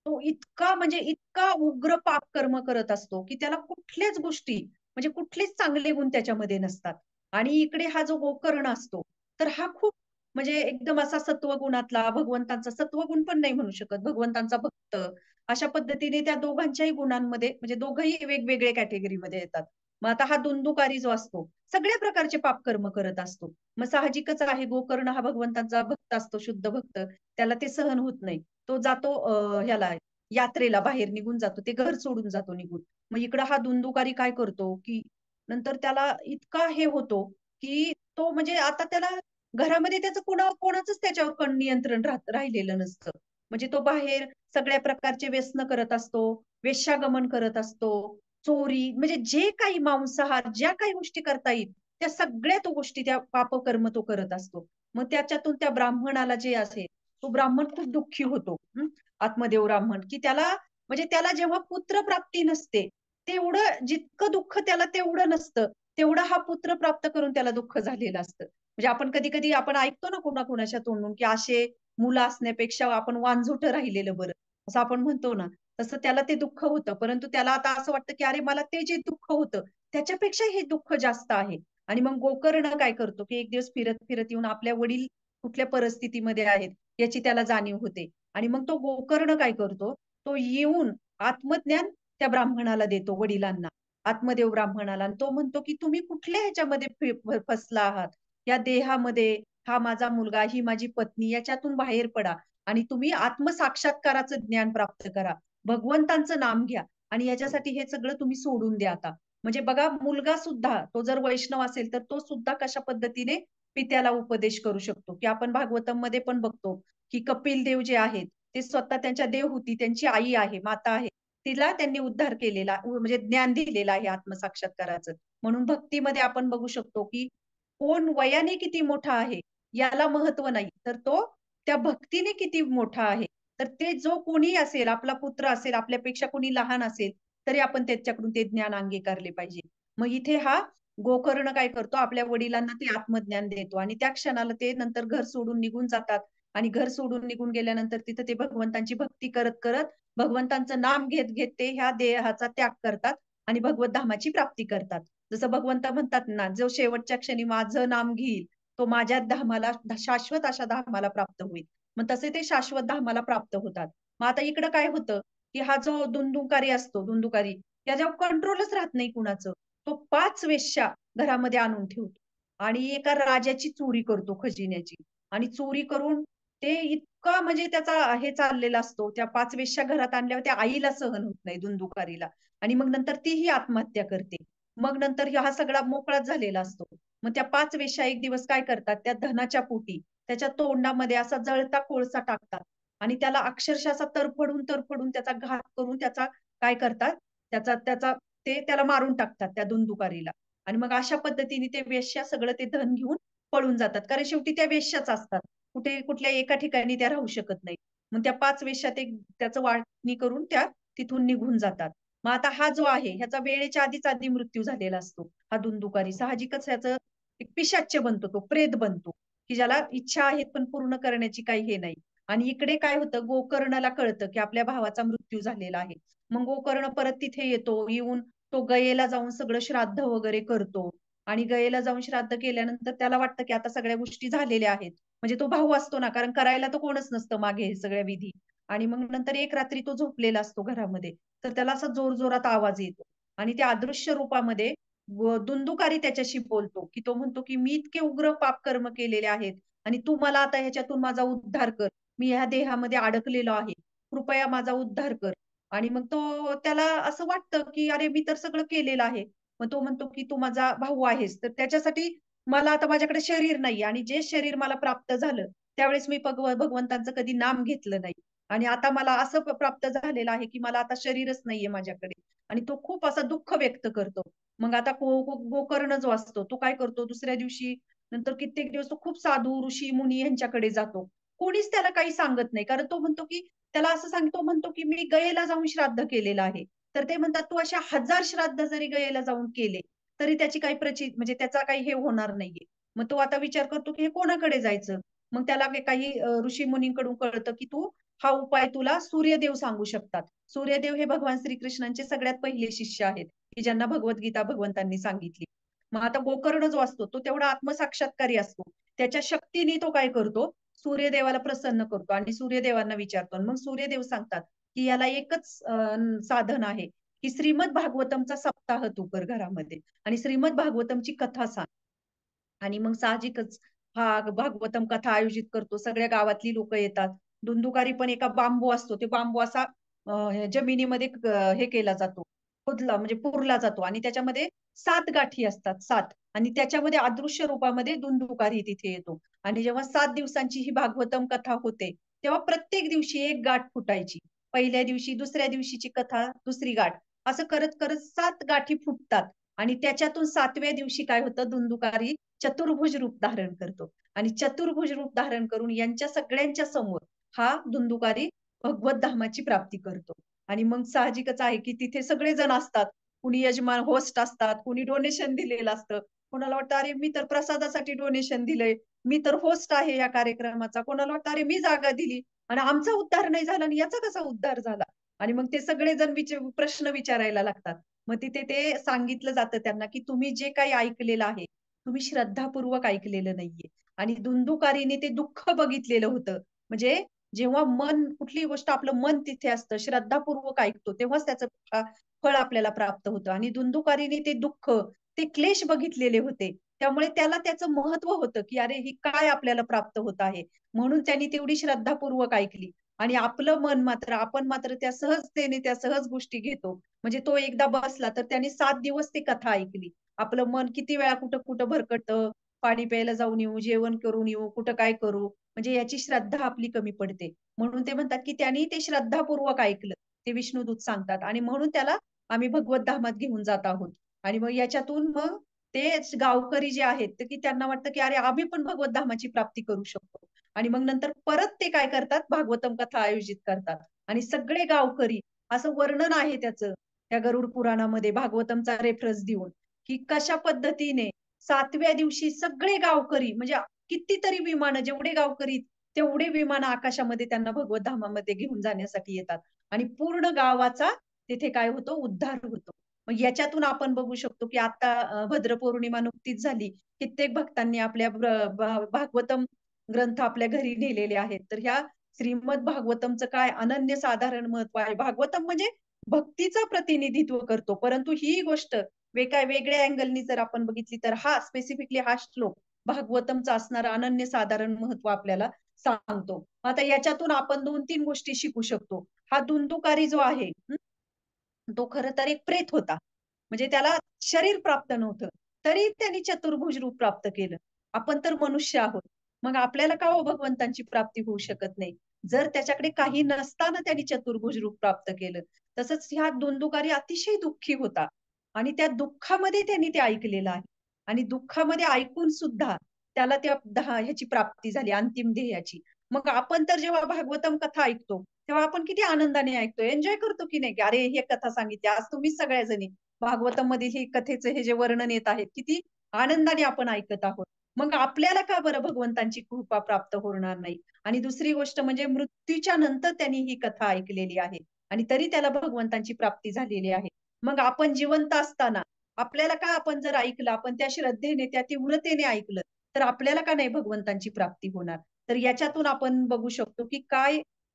तो इतका म्हणजे इतका उग्र पापकर्म करत असतो, की त्याला कुठल्याच गोष्टी म्हणजे कुठलेच चांगले गुण त्याच्यामध्ये नसतात. आणि इकडे हा जो गोकर्ण असतो, तर हा खूप म्हणजे एकदम असा सत्वगुणातला भगवंतांचा सत्वगुण पण नाही म्हणू शकत, भगवंतांचा भक्त. अशा पद्धतीने त्या दोघांच्याही गुणांमध्ये म्हणजे दोघंही वेगवेगळ्या कॅटेगरीमध्ये येतात. मग आता हा धुंदुकारी जो असतो, सगळ्या प्रकारचे पापकर्म करत असतो. मग साहजिकच आहे गोकर्ण हा भगवंतांचा भक्त असतो, शुद्ध भक्त. त्याला ते सहन होत नाही. तो जातो ह्याला यात्रेला बाहेर निघून जातो. ते घर सोडून जातो निघून. मग इकडं हा धुंदुकारी काय करतो, की नंतर त्याला इतका हे होतो, की तो म्हणजे आता त्याला घरामध्ये त्याचं कोणाचंच त्याच्यावर नियंत्रण राहिलेलं नसतं. म्हणजे तो बाहेर सगळ्या प्रकारचे व्यसनं करत असतो, वेश्यागमन करत असतो, चोरी म्हणजे जे काही मांसाहार, ज्या काही गोष्टी करता येईल, त्या सगळ्या तो गोष्टी त्या पापकर्म तो करत असतो. मग त्याच्यातून त्या ब्राह्मणाला जे असेल, तो ब्राह्मण खूप दुःखी होतो. आत्मदेव ब्राह्मण, की त्याला म्हणजे त्याला जेव्हा पुत्रप्राप्ती नसते, तेवढं जितकं दुःख त्याला तेवढं नसतं. तेवढं हा पुत्र प्राप्त करून त्याला दुःख झालेलं असतं. म्हणजे आपण कधी कधी आपण ऐकतो ना कुणाकुणाच्या तोंडून की असे मुलं असण्यापेक्षा आपण वांझोटं राहिलेलं बरं, असं आपण म्हणतो ना. तसं त्याला ते दुःख होतं, परंतु त्याला आता असं वाटतं की अरे मला ते जे दुःख होतं त्याच्यापेक्षा हे दुःख जास्त आहे. आणि मग गोकर्ण काय करतो की एक दिवस फिरत फिरत येऊन आपल्या वडील कुठल्या परिस्थितीमध्ये आहेत याची त्याला जाणीव होते. आणि मग तो गोकर्ण काय करतो, तो येऊन आत्मज्ञान त्या ब्राह्मणाला देतो, वडिलांना, आत्मदेव ब्राह्मणाला. आणि तो म्हणतो की तुम्ही कुठल्या ह्याच्यामध्ये फसला आहात, या देहामध्ये, हा माझा मुलगा, ही माझी पत्नी, याच्यातून बाहेर पडा आणि तुम्ही आत्मसाक्षात्काराचं ज्ञान प्राप्त करा, भगवंतांचं नाम घ्या आणि याच्यासाठी हे सगळं तुम्ही सोडून द्या आता. म्हणजे बघा, मुलगा सुद्धा तो जर वैष्णव असेल तर तो सुद्धा कशा पद्धतीने पित्याला उपदेश करू शकतो, की आपण भागवतम मध्ये पण बघतो की कपिल देव जे आहेत ते स्वतः त्यांच्या देवहूती, त्यांची आई आहे, माता आहे, तिला त्यांनी उद्धार केलेला, म्हणजे ज्ञान दिलेलं आहे आत्मसाक्षात्काराचं. म्हणून भक्तीमध्ये आपण बघू शकतो की कोण वयाने किती मोठा आहे याला महत्व नाही, तर तो त्या भक्तीने किती मोठा आहे. तर ते जो कोणी असेल, आपला पुत्र असेल, आपल्यापेक्षा कोणी लहान असेल, तरी आपण त्याच्याकडून ते ज्ञान अंगीकारले पाहिजे. मग इथे हा गोकर्ण काय करतो, आपल्या वडिलांना ते आत्मज्ञान देतो आणि त्या क्षणाला ते नंतर घर सोडून निघून जातात. आणि घर सोडून निघून गेल्यानंतर तिथे ते भगवंतांची भक्ती करत करत, भगवंतांचं नाम घेत घेत ते ह्या देहाचा त्याग करतात आणि भगवत धामाची प्राप्ती करतात. जसं भगवंत म्हणतात ना, जो शेवटच्या क्षणी माझं नाम घेईल तो माझ्या धामाला, शाश्वत अशा धामाला प्राप्त होईल. मग तसे ते शाश्वत धामाला प्राप्त होतात. मग आता इकडं काय होतं, की हा जो दुंदुकारी असतो, दुंदुकारी, त्याच्यावर कंट्रोलच राहत नाही कुणाचं. तो 5 वेश्या घरामध्ये आणून ठेवतो आणि एका राजाची चोरी करतो, खजिन्याची. आणि चोरी करून ते इतका म्हणजे त्याचा हे चाललेला असतो. त्या 5 वेश्या घरात आणल्यावर त्या आईला सहन होत नाही, दुंदुकारीला. आणि मग नंतर तीही आत्महत्या करते. मग नंतर हा सगळा मोकळाच झालेला असतो. मग त्या 5 वेश्या एक दिवस काय करतात, त्या धनाच्या पोटी त्याच्या तोंडामध्ये असा जळता कोळसा टाकतात आणि त्याला अक्षरशः असा तरफडून तरफडून त्याचा घात करून त्याचा काय करतात, त्याचा त्याचा ते त्याला मारून टाकतात त्या दुंदुकारीला. आणि मग अशा पद्धतीने ते वेश्या सगळं ते धन घेऊन पळून जातात. कारण शेवटी त्या वेश्याच असतात. कुठे कुठल्या एका ठिकाणी त्या राहू शकत नाही. मग त्या 5 वेश्या ते त्याचं वाटणी करून त्या तिथून निघून जातात. मग आता हा जो आहे ह्याचा वेळेच्या आधीच आधी मृत्यू झालेला असतो. हा धुंदुकारी साहजिकच ह्याचं एक पिशाच्य बनतो, तो प्रेत बनतो, की ज्याला इच्छा आहेत पण पूर्ण करण्याची काही हे नाही. आणि इकडे काय होतं, गोकर्णाला कळतं की आपल्या भावाचा मृत्यू झालेला आहे. मग गोकर्ण परत तिथे येतो. येऊन तो गयेला जाऊन सगळं श्राद्ध वगैरे करतो. आणि गयेला जाऊन श्राद्ध केल्यानंतर त्याला वाटतं की आता सगळ्या गोष्टी झालेल्या आहेत. म्हणजे तो भाऊ असतो ना, कारण करायला तर कोणच नसतं मागे हे सगळ्या विधी. आणि मग नंतर एक रात्री तो झोपलेला असतो घरामध्ये. तर त्याला असा जोरजोरात आवाज येतो आणि त्या अदृश्य रूपामध्ये दुंदुकारी त्याच्याशी बोलतो, की तो म्हणतो, की "मी इतके उग्र पापकर्म केलेले आहेत आणि तू मला आता ह्याच्यातून माझा उद्धार कर. मी ह्या देहामध्ये अडकलेलो आहे. कृपया माझा उद्धार कर." आणि मग तो त्याला असं वाटतं, की "अरे, मी तर सगळं केलेलं आहे." मग तो म्हणतो, की "तू माझा भाऊ आहेस, तर त्याच्यासाठी मला आता माझ्याकडे शरीर नाहीये आणि जे शरीर मला प्राप्त झालं, त्यावेळेस मी भगवंतांचं कधी नाम घेतलं नाही. आणि आता मला असं प्राप्त झालेलं आहे, की मला आता शरीरच नाहीये माझ्याकडे." आणि तो खूप असा दुःख व्यक्त करतो. मग आता गोकर्ण जो असतो, तो काय करतो, दुसऱ्या दिवशी नंतर कित्येक दिवस तो खूप साधू, ऋषी-मुनी यांच्याकडे जातो. कोणीच त्याला काही सांगत नाही. कारण तो म्हणतो, की त्याला असं सांगतो म्हणतो, की "मी गयेला जाऊन श्राद्ध केलेलं आहे." तर ते म्हणतात, "तू अशा 1000 श्राद्ध जरी गयेला जाऊन केले, तरी त्याची काही म्हणजे त्याचा काही हे होणार नाहीये." मग तो आता विचार करतो, की हे कोणाकडे जायचं? मग त्याला काही ऋषी-मुनींकडून कळतं, की तू हा उपाय तुला सूर्यदेव सांगू शकतात. सूर्यदेव हे भगवान श्रीकृष्णांचे सगळ्यात पहिले शिष्य आहेत, की ज्यांना भगवद्गीता भगवंतांनी सांगितली. मग आता गोकर्ण जो असतो, तो तेवढा आत्मसाक्षात्कारी असतो. त्याच्या शक्तीने तो काय करतो, सूर्यदेवाला प्रसन्न करतो आणि सूर्यदेवांना विचारतो. आणि मग सूर्यदेव सांगतात, की याला एकच साधन आहे, की श्रीमद भागवतमचा सप्ताह तू कर घरामध्ये आणि श्रीमद भागवतमची कथा सांग. आणि मग साहजिकच हा भागवतम कथा आयोजित करतो. सगळ्या गावातली लोकं येतात. धुंदुकारी पण एका बांबू असतो. ते बांबू असा जमिनीमध्ये हे केला जातो. खोदला म्हणजे पुरला जातो आणि त्याच्यामध्ये 7 गाठी असतात, 7. आणि त्याच्यामध्ये अदृश्य रूपामध्ये धुंदुकारी तिथे येतो. आणि जेव्हा 7 दिवसांची ही भागवतम कथा होते, तेव्हा प्रत्येक दिवशी एक गाठ फुटायची. पहिल्या दिवशी, दुसऱ्या दिवशीची कथा, दुसरी गाठ. असं करत-करत 7 गाठी फुटतात आणि त्याच्यातून 7व्या दिवशी काय होतं, धुंदुकारी चतुर्भुज रूप धारण करतो आणि चतुर्भुज रूप धारण करून यांच्या सगळ्यांच्या समोर हा धुंदुकारी भगवत धामाची प्राप्ती करतो. आणि मग साहजिकच आहे, की तिथे सगळेजण असतात. कुणी यजमान होस्ट असतात, कुणी डोनेशन दिलेलं असतं. कोणाला वाटतं अरे मी तर प्रसादासाठी डोनेशन दिलंय, मी तर होस्ट आहे या कार्यक्रमाचा. कोणाला वाटतं अरे मी जागा दिली आणि आमचा उद्धार नाही झाला आणि याचा कसा उद्धार झाला? आणि मग ते सगळेजण प्रश्न विचारायला लागतात. मग तिथे ते सांगितलं जातं त्यांना, की तुम्ही जे काही ऐकलेलं आहे, तुम्ही श्रद्धापूर्वक ऐकलेलं नाहीये. आणि दुंदुकारीने ते दुःख बघितलेलं होतं. म्हणजे जेव्हा कुठलीही गोष्ट आपलं मन तिथे असतं, श्रद्धापूर्वक ऐकतो, तेव्हाच त्याचं फळ आपल्याला प्राप्त होतं. आणि दुंदुकारीने ते दुःख, ते क्लेश बघितलेले होते. त्यामुळे त्याला त्याचं महत्व होतं, की अरे हे काय आपल्याला प्राप्त होत आहे. म्हणून त्यांनी तेवढी श्रद्धापूर्वक ऐकली. आणि आपलं मन मात्र, आपण मात्र त्या सहजतेने त्या सहज गोष्टी घेतो. म्हणजे तो एकदा बसला तर त्याने 7 दिवस ती कथा ऐकली. आपलं मन किती वेळा कुठं-कुठं भरकटतं, पाणी प्यायला जाऊन येऊ, जेवण करून येऊ, कुठं काय करू, म्हणजे याची श्रद्धा आपली कमी पडते. म्हणून ते म्हणतात, की त्यांनी ते श्रद्धापूर्वक ऐकलं. ते विष्णुदूत सांगतात आणि म्हणून त्याला आम्ही भगवत धामात घेऊन जात आहोत. आणि मग याच्यातून मग ते गावकरी जे आहेत, की त्यांना वाटतं, की अरे आम्ही पण भगवत धामाची प्राप्ती करू शकतो. आणि मग नंतर परत ते काय करतात, भागवतम कथा आयोजित करतात. आणि सगळे गावकरी, असं वर्णन आहे त्याचं, त्या गरुड पुराणामध्ये भागवतमचा रेफरन्स देऊन, की कशा पद्धतीने 7व्या दिवशी सगळे गावकरी म्हणजे कितीतरी विमानं, जेवढे गावकरी तेवढे विमानं आकाशामध्ये त्यांना भगवत धामामध्ये घेऊन जाण्यासाठी येतात. आणि पूर्ण गावाचा तिथे काय होतो, उद्धार होतो. मग याच्यातून आपण बघू शकतो, की आता भद्र पौर्णिमा नुकतीच झाली. कित्येक भक्तांनी आपल्या भागवतम ग्रंथ आपल्या घरी नेलेले आहेत. तर ह्या श्रीमद भागवतमचं काय अनन्यसाधारण महत्व आहे. भागवतम म्हणजे भक्तीचं प्रतिनिधित्व करतो. परंतु ही गोष्ट काय वेगळ्या अँगलनी जर आपण बघितली तर हा स्पेसिफिकली हा श्लोक भागवतमचा असणारं अनन्यसाधारण महत्व आपल्याला सांगतो. आता याच्यातून आपण 2-3 गोष्टी शिकू शकतो. हा धुंदुकारी जो आहे, तो खरं तर एक प्रेत होता. म्हणजे त्याला शरीर प्राप्त नव्हतं. तरी त्यांनी चतुर्भुज रूप प्राप्त केलं. आपण तर मनुष्य आहोत. मग आपल्याला का हो भगवंतांची प्राप्ती होऊ शकत नाही? जर त्याच्याकडे काही नसताना त्यांनी चतुर्भुज रूप प्राप्त केलं. तसंच ह्या धुंदुकारी अतिशय दुःखी होता आणि त्या दुःखामध्ये त्यांनी ते ऐकलेलं आहे. आणि दुःखामध्ये ऐकून सुद्धा त्याला त्या ह्याची प्राप्ती झाली अंतिम ध्येयाची. मग आपण तर जेव्हा भागवतम कथा ऐकतो, तेव्हा आपण किती आनंदाने ऐकतो, एन्जॉय करतो की नाही, की अरे ही कथा सांगितली आज तुम्हीच सगळ्या जणी भागवतम मध्ये हे कथेचं हे जे वर्णन येत आहे, किती आनंदाने आपण ऐकत आहोत. मग आपल्याला का बरं भगवंतांची कृपा प्राप्त होणार नाही? आणि दुसरी गोष्ट म्हणजे मृत्यूच्या नंतर त्यांनी ही कथा ऐकलेली आहे आणि तरी त्याला भगवंतांची प्राप्ती झालेली आहे. मग आपण जिवंत असताना आपल्याला का आपण जर ऐकलं, आपण त्या श्रद्धेने, त्या तीव्रतेने ऐकलं, तर आपल्याला का नाही भगवंतांची प्राप्ती होणार? तर याच्यातून आपण बघू शकतो, की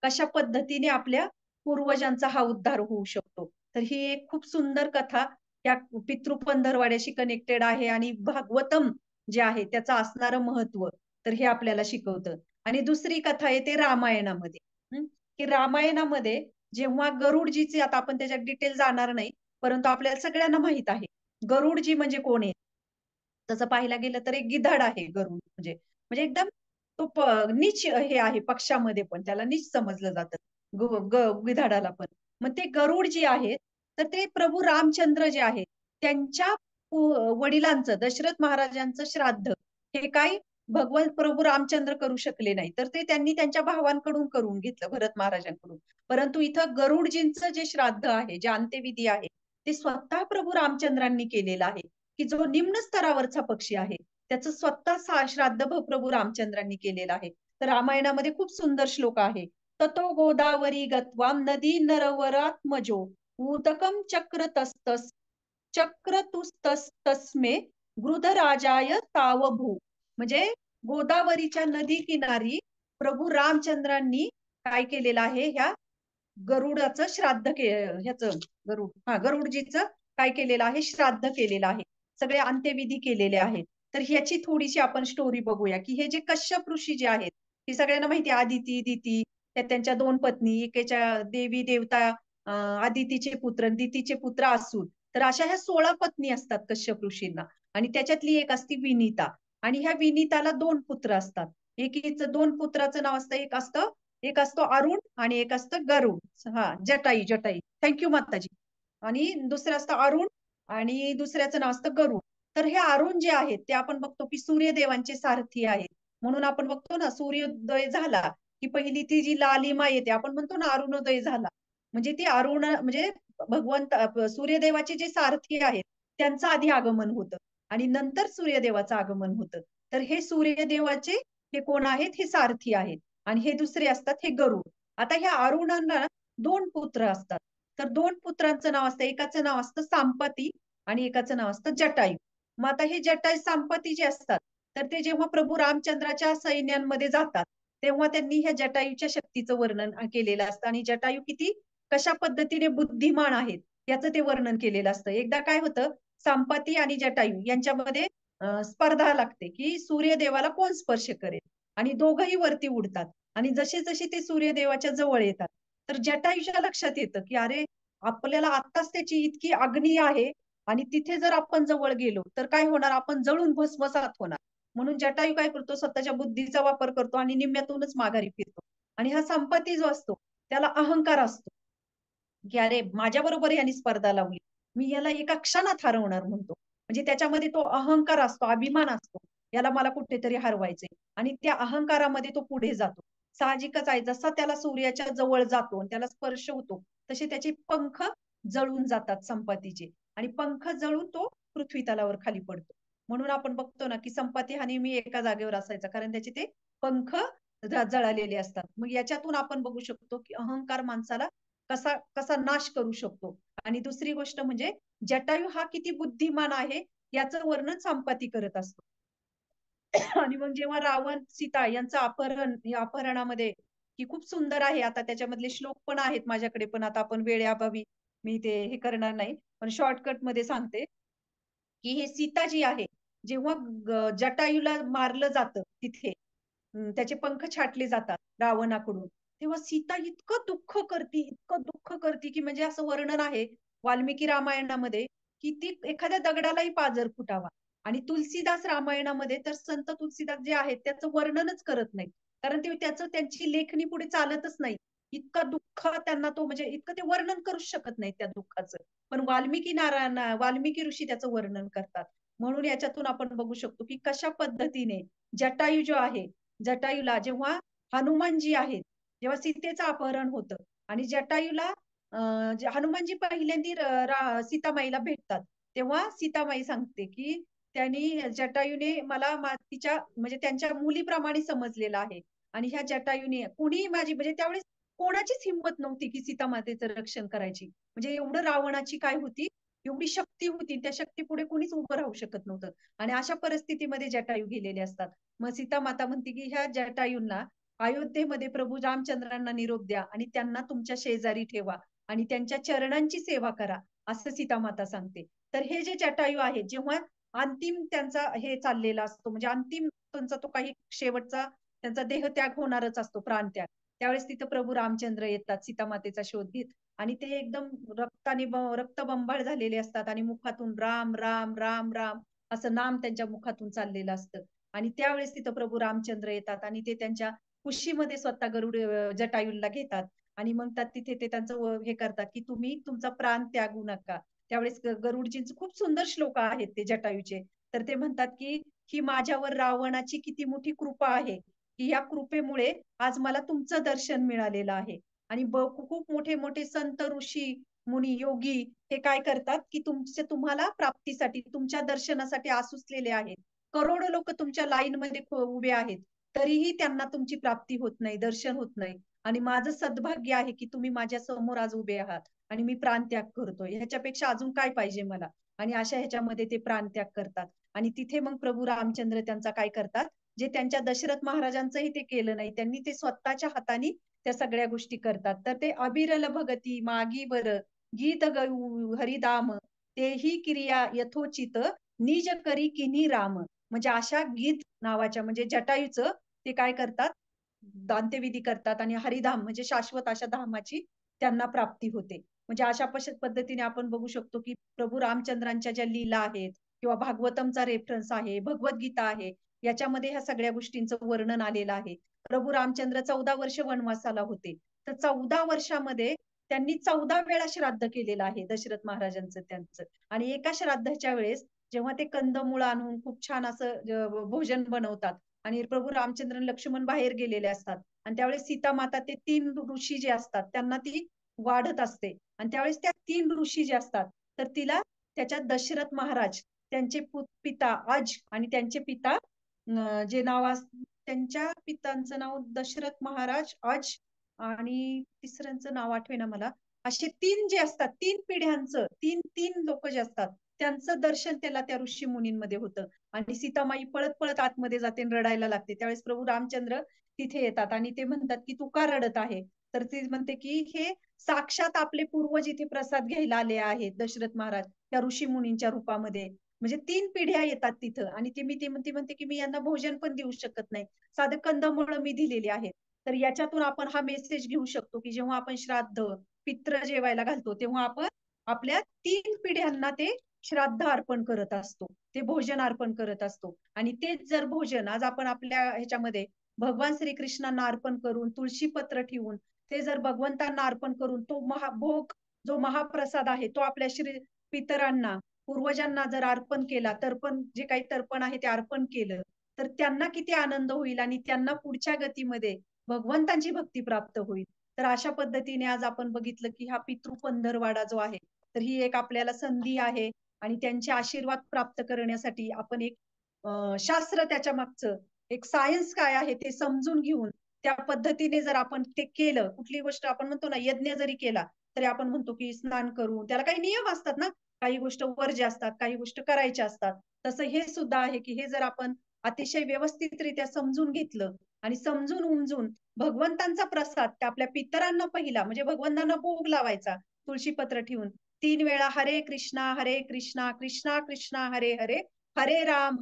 कशा पद्धतीने आपल्या पूर्वजांचा हा उद्धार होऊ शकतो. तर ही एक खूप सुंदर कथा या पितृ पंधरवाड्याशी कनेक्टेड आहे आणि भागवतम जे आहे त्याचं असणारं महत्व तर हे आपल्याला शिकवतं. आणि दुसरी कथा येते रामायणामध्ये. की रामायणामध्ये जेव्हा गरुडजीचे, आता आपण त्याच्यात डिटेल जाणार नाही, परंतु आपल्याला सगळ्यांना माहित आहे. गरुडजी म्हणजे कोण आहे? तसं पाहायला गेलं तर एक गिधाड आहे गरुड म्हणजे. म्हणजे एकदम तो नीच हे आहे पक्षामध्ये पण त्याला नीच समजलं जातं. गिधाडाला पण. मग ते गरुड जे आहेत, तर ते प्रभू रामचंद्र जे आहेत, त्यांच्या वडिलांचं दशरथ महाराजांचं श्राद्ध हे काय भगवान प्रभू रामचंद्र करू शकले नाही. तर ते त्यांनी त्यांच्या भावांकडून करून घेतलं भरत महाराजांकडून. परंतु इथं गरुडजींचं जे श्राद्ध आहे, जे अंत्यविधी आहे, ते स्वतः प्रभू रामचंद्रांनी केलेलं आहे. की जो निम्न स्तरावरचा पक्षी आहे, त्याचं स्वतः श्राद्ध प्रभू रामचंद्रांनी केलेलं आहे. तर रामायणामध्ये खूप सुंदर श्लोक आहे. ततो गोदावरी गत्वाम नदी नरवरात्मजो उदकम चक्रतस्तस चक्रतुस्तस्मे गृधराजाय तावभू. म्हणजे गोदावरीच्या नदी किनारी प्रभू रामचंद्रांनी काय केलेलं आहे, ह्या गरुडाचं श्राद्ध ह्याचं गरुडजीचं काय केलेलं आहे, श्राद्ध केलेलं आहे. सगळे अंत्यविधी केलेले आहेत. तर ह्याची थोडीशी आपण स्टोरी बघूया, की हे जे कश्यप ऋषी जे आहेत, हे सगळ्यांना माहिती आहे आदिती, दिती, त्या त्यांच्या 2 पत्नी, एकेच्या देवी देवता आदितीचे पुत्र, दितीचे पुत्र असून. तर अशा ह्या 16 पत्नी असतात कश्यप ऋषींना आणि त्याच्यातली एक असती विनिता आणि ह्या विनिताला 2 पुत्र असतात. एकीचं 2 पुत्राचं नाव असतं, एक असतो अरुण आणि एक असतं गरुड. जटाई, जटाई. थँक यू माताजी. आणि दुसरं असतं अरुण आणि दुसऱ्याचं नाव असतं गरुड. तर हे अरुण जे आहेत ते आपण बघतो की सूर्यदेवांचे सारथी आहेत. म्हणून आपण बघतो ना सूर्योदय झाला की पहिली ती जी लालिमा येते आपण म्हणतो ना अरुणोदय झाला. म्हणजे ती अरुण म्हणजे भगवंत सूर्यदेवाचे जे सारथी आहेत त्यांचं आधी आगमन होतं. आणि नंतर सूर्यदेवाचं आगमन होतं. तर हे सूर्यदेवाचे हे कोण आहेत? हे सारथी आहेत. आणि हे दुसरे असतात हे गरुड. आता ह्या अरुणांना 2 पुत्र असतात. तर 2 पुत्रांचं नाव असतं. एकाचं नाव असतं सांपती आणि एकाचं नाव असतं जटायू. मग आता हे जटायू सांपती जे असतात, तर ते जेव्हा प्रभू रामचंद्राच्या सैन्यांमध्ये जातात, तेव्हा त्यांनी ह्या जटायूच्या शक्तीचं वर्णन केलेलं असतं आणि जटायू किती कशा पद्धतीने बुद्धिमान आहेत याचं ते वर्णन केलेलं असतं. एकदा काय होतं, संपती आणि जटायू यांच्यामध्ये स्पर्धा लागते की सूर्यदेवाला कोण स्पर्श करेल आणि दोघंही वरती उडतात आणि जसे जसे ते सूर्यदेवाच्या जवळ येतात तर जटायूच्या लक्षात येतं की अरे आपल्याला आत्ताच त्याची इतकी अग्नी आहे आणि तिथे जर आपण जवळ गेलो तर काय होणार, आपण जळून भस्मसात होणार. म्हणून जटायू काय करतो, स्वतःच्या बुद्धीचा वापर करतो आणि निम्म्यातूनच माघारी फिरतो. आणि हा संपत्ती जो असतो त्याला अहंकार असतो की अरे माझ्या बरोबर यांनी स्पर्धा लावली, मी याला एका क्षणात हरवणार म्हणतो. म्हणजे त्याच्यामध्ये तो अहंकार असतो, अभिमान असतो, याला मला कुठेतरी हरवायचंय आणि त्या अहंकारामध्ये तो पुढे जातो. साहजिकच आहे, जसा त्याला सूर्याच्या जवळ जातो आणि त्याला स्पर्श होतो तसे त्याचे पंख जळून जातात संपत्तीचे आणि पंख जळून तो पृथ्वी तलावर खाली पडतो. म्हणून आपण बघतो ना की संपत्ती हा नेहमी एका जागेवर असायचा, कारण त्याचे ते पंख जळालेले असतात. मग याच्यातून आपण बघू शकतो की अहंकार माणसाला कसा कसा नाश करू शकतो. आणि दुसरी गोष्ट म्हणजे जटायू हा किती बुद्धिमान आहे याचं वर्णन संपत्ती करत असतो. आणि मग जेव्हा रावण सीता यांचं अपहरण, या अपहरणामध्ये की खूप सुंदर आहे, आता त्याच्यामधले श्लोक पण आहेत माझ्याकडे, पण आता आपण वेळेअभावी मी ते हे करणार नाही, पण शॉर्टकट मध्ये सांगते की हे सीता जी आहे, जेव्हा जटायूला मारलं जातं तिथे, त्याचे पंख छाटले जातात रावणाकडून, तेव्हा सीता इतकं दुःख करती, इतकं दुःख करती की म्हणजे असं वर्णन आहे वाल्मिकी रामायणामध्ये की ती एखाद्या दगडालाही पाझर फुटावा. आणि तुलसीदास रामायणामध्ये तर संत तुलसीदास जे आहेत त्याचं वर्णनच करत नाही, कारण ते त्याचं त्यांची लेखणी पुढे चालतच नाही. इतकं दुःख त्यांना तो म्हणजे इतकं ते वर्णन करूच शकत नाही त्या दुःखाचं. पण वाल्मिकी नारायण, वाल्मिकी ऋषी त्याचं वर्णन करतात. म्हणून याच्यातून आपण बघू शकतो की कशा पद्धतीने जटायू जो आहे, जटायूला जेव्हा हनुमानजी आहेत, जेव्हा सीतेचं अपहरण होतं आणि जटायूला हनुमानजी पहिल्यांदा सीतामाईला भेटतात, तेव्हा सीतामाई सांगते की त्यांनी जटायूने मला तिच्या म्हणजे त्यांच्या मुलीप्रमाणे समजलेलं आहे आणि ह्या जटायूने कुणी माझी म्हणजे त्यावेळेस कोणाचीच हिंमत नव्हती की सीता मातेचं रक्षण करायची. म्हणजे एवढं रावणाची काय होती, एवढी शक्ती होती, त्या शक्ती पुढे कुणीच उभं राहू शकत नव्हतं. आणि अशा परिस्थितीमध्ये जटायू गेलेले असतात. मग सीता माता म्हणते की ह्या जटायूंना अयोध्येमध्ये प्रभू रामचंद्रांना निरोप द्या आणि त्यांना तुमच्या शेजारी ठेवा आणि त्यांच्या चरणांची सेवा करा, असं सीता माता सांगते. तर हे जे जटायू आहेत, जेव्हा अंतिम त्यांचा हे चाललेला असतो, म्हणजे अंतिम त्यांचा तो काही शेवटचा त्यांचा देहत्याग होणारच असतो, प्राणत्याग, त्यावेळेस तिथं प्रभू रामचंद्र येतात सीतामातेचा शोध घेत आणि ते एकदम रक्ताने रक्तबंबाळ झालेले असतात आणि मुखातून राम राम राम राम असं नाम त्यांच्या मुखातून चाललेलं असतं. आणि त्यावेळेस तिथं प्रभू रामचंद्र येतात आणि ते त्यांच्या कुशीमध्ये स्वतः गरुड जटायूला घेतात आणि मग तिथे ते त्यांचं हे करतात की तुम्ही तुमचा प्राण त्यागू नका. त्यावेळेस गरुडजींचे खूप सुंदर श्लोक आहेत ते जटायूचे. तर ते म्हणतात की ही माझ्यावर रावणाची किती मोठी कृपा आहे की या कृपेमुळे आज मला तुमचं दर्शन मिळालेलं आहे. आणि खूप मोठे मोठे संत ऋषी मुनी योगी हे काय करतात की तुम्हाला प्राप्तीसाठी तुमच्या दर्शनासाठी आसुसलेले आहेत. करोडो लोक तुमच्या लाईन मध्ये उभे आहेत, तरीही त्यांना तुमची प्राप्ती होत नाही, दर्शन होत नाही. आणि माझं सद्भाग्य आहे की तुम्ही माझ्या समोर आज उभे आहात आणि मी प्राणत्याग करतोय, ह्याच्यापेक्षा अजून काय पाहिजे मला. आणि अशा ह्याच्यामध्ये ते प्राणत्याग करतात आणि तिथे मग प्रभू रामचंद्र त्यांचा काय करतात, जे त्यांच्या दशरथ महाराजांचंही ते केलं नाही, त्यांनी ते स्वतःच्या हाताने त्या सगळ्या गोष्टी करतात. तर ते अबिरल भगती मागी बर गीत गऊ हरिदाम तेही क्रिया यथोचित निज करी किनी राम. म्हणजे अशा गीत नावाच्या म्हणजे जटायूचं ते काय करतात, दांत्यविधी करतात आणि हरिधाम म्हणजे शाश्वत अशा धामाची त्यांना प्राप्ती होते. म्हणजे अशा पद्धतीने आपण बघू शकतो की प्रभू रामचंद्रांच्या ज्या लीला आहेत किंवा भागवतमचा रेफरन्स आहे, भगवद्गीता आहे, याच्यामध्ये ह्या सगळ्या गोष्टींचं वर्णन आलेलं आहे. प्रभू रामचंद्र 14 वर्ष वनवासाला होते, तर 14 वर्षामध्ये त्यांनी 14 वेळा श्राद्ध केलेलं आहे दशरथ महाराजांचं त्यांचं. आणि एका श्राद्धाच्या वेळेस जेव्हा ते कंदमूळ आणून खूप छान असं भोजन बनवतात आणि प्रभू रामचंद्र लक्ष्मण बाहेर गेलेले असतात आणि त्यावेळेस सीता माता ते 3 ऋषी जे असतात त्यांना ती वाढत असते आणि त्यावेळेस त्या 3 ऋषी जे असतात तर तिला त्याच्यात दशरथ महाराज त्यांचे पिता अज आणि त्यांचे पिता जे नाव त्यांच्या पितांचं नाव दशरथ महाराज अज आणि तिसऱ्यांचं नाव आठवेना मला. असे 3 जे असतात, 3 पिढ्यांचं, 3 लोक जे असतात त्यांचं दर्शन त्याला त्या ऋषी मुनींमध्ये होतं. आणि सीतामाई पळत पळत आतमध्ये जाते आणि रडायला लागते. त्यावेळेस प्रभू रामचंद्र तिथे येतात आणि ते म्हणतात की तू का रडत आहे. तर ती म्हणते की हे साक्षात आपले पूर्वज इथे प्रसाद घ्यायला आले आहेत, दशरथ महाराज त्या ऋषी मुनींच्या रूपामध्ये. म्हणजे 3 पिढ्या येतात तिथं आणि ती म्हणते की मी यांना भोजन पण देऊ शकत नाही, साधं कंदमुळं मी दिलेली आहेत. तर याच्यातून आपण हा मेसेज घेऊ शकतो की जेव्हा आपण श्राद्ध पित्र जेवायला घालतो तेव्हा आपण आपल्या 3 पिढ्यांना ते श्राद्ध अर्पण करत असतो, ते भोजन अर्पण करत असतो. आणि तेच जर भोजन आज आपण आपल्या ह्याच्यामध्ये भगवान श्रीकृष्णांना अर्पण करून तुळशी पत्र ठेवून ते जर भगवंतांना अर्पण करून तो महाभोग जो महाप्रसाद आहे तो आपल्या श्री पितरांना पूर्वजांना जर अर्पण केला, तर्पण जे काही तर्पण आहे ते अर्पण केलं तर त्यांना किती आनंद होईल आणि त्यांना पुढच्या गतीमध्ये भगवंतांची भक्ती प्राप्त होईल. तर अशा पद्धतीने आज आपण बघितलं की हा पितृ पंधरवाडा जो आहे तर ही एक आपल्याला संधी आहे आणि त्यांचे आशीर्वाद प्राप्त करण्यासाठी आपण एक शास्त्र त्याच्या मागचं एक सायन्स काय आहे ते समजून घेऊन त्या पद्धतीने जर आपण ते केलं, कुठली गोष्ट आपण म्हणतो ना यज्ञ जरी केला तरी आपण म्हणतो की स्नान करून त्याला काही नियम असतात ना, काही गोष्ट वर्ज्य असतात, काही गोष्ट करायच्या असतात. तसं हे सुद्धा आहे की हे जर आपण अतिशय व्यवस्थितरित्या समजून घेतलं आणि समजून उमजून भगवंतांचा प्रसाद त्या आपल्या पितरांना पहिला म्हणजे भगवंतांना भोग लावायचा तुळशीपत्र ठेवून 3 वेळा हरे कृष्णा कृष्णा कृष्णा हरे हरे, हरे राम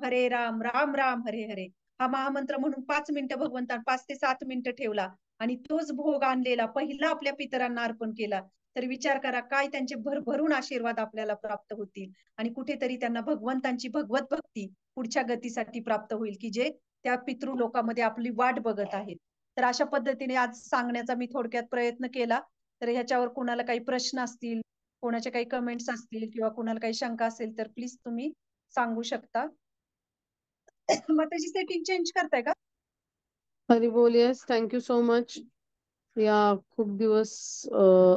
राम राम हरे हरे हा महामंत्र म्हणून 5 मिनिटं भगवंतांना 5 ते 7 मिनिटं ठेवला आणि तोच भोग आणलेला पहिला आपल्या पितरांना अर्पण केला तर विचार करा काय त्यांचे भरभरून आशीर्वाद आपल्याला प्राप्त होतील आणि कुठेतरी त्यांना भगवंतांची भगवत भक्ती पुढच्या गतीसाठी प्राप्त होईल की जे त्या पितृ लोकांमध्ये आपली वाट बघत आहेत. तर अशा पद्धतीने आज सांगण्याचा मी थोडक्यात प्रयत्न केला. तर ह्याच्यावर कोणाला काही प्रश्न असतील, कोणाचे काही कमेंट्स असतील किंवा कोणाला काही शंका असेल तर प्लीज तुम्ही सांगू शकता. मग त्याची सेटिंग चेंज करताय का? हरी बोल. Yes, thank you so much. या खूप दिवस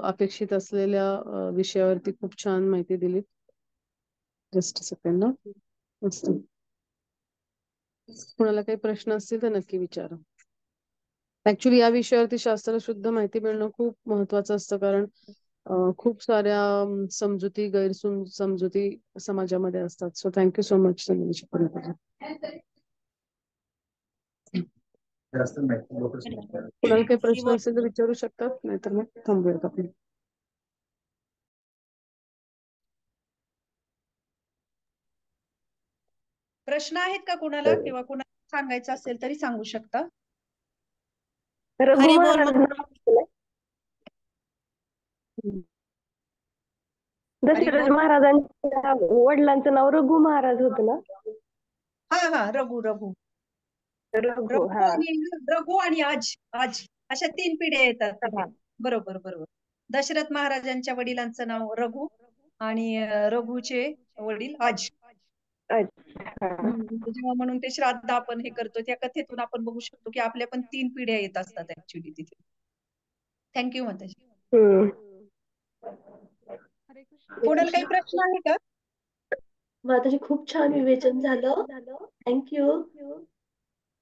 अपेक्षित असलेल्या विषयावरती खूप छान माहिती दिली. जस्ट सेकंड ना. मस्त. कोणाला काही प्रश्न असतील तर नक्की विचारा. ऍक्च्युली या विषयावरती शास्त्र शुद्ध माहिती मिळणं खूप महत्वाचं असतं कारण खूप साऱ्या समजुती समजुती समाजामध्ये असतात. So thank you so much. कोणाला काही प्रश्न असेल तर विचारू शकतात, नाहीतर मग थांबूयात आपण. प्रश्न आहेत का कोणाला किंवा कोणाला सांगायचं असेल तरी सांगू शकता. रघु महाराज दशरथ महाराजांच्या वडिलांचं नाव रघु महाराज होतं ना. हा रघु आणि आज अशा 3 पिढ्या येतात तिथे. बरोबर. दशरथ महाराजांच्या वडिलांचं नाव रघु आणि रघुचे वडील आज. जेव्हा म्हणून ते श्राद्ध आपण हे करतो त्या कथेतून आपण बघू शकतो की आपल्या पण 3 पिढ्या येत असतात ऍक्च्युली तिथे. थँक्यू माताजी. कोणाला काही प्रश्न आहे का? माताजी खूप छान विवेचन झालं, थँक्यू.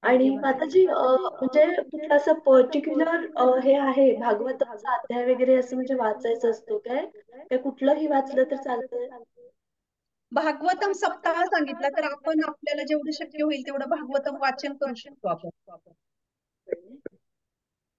आणि माताजी म्हणजे कुठलं असं पर्टिक्युलर हे आहे भागवताचा अध्याय वगैरे असं म्हणजे वाचायचं असतो काय कुठलंही वाचलं तर चालतंय? भागवतम सप्ताह सांगितला तर आपण आपल्याला जेवढं शक्य होईल तेवढं भागवतम वाचन करू शकतो आपण.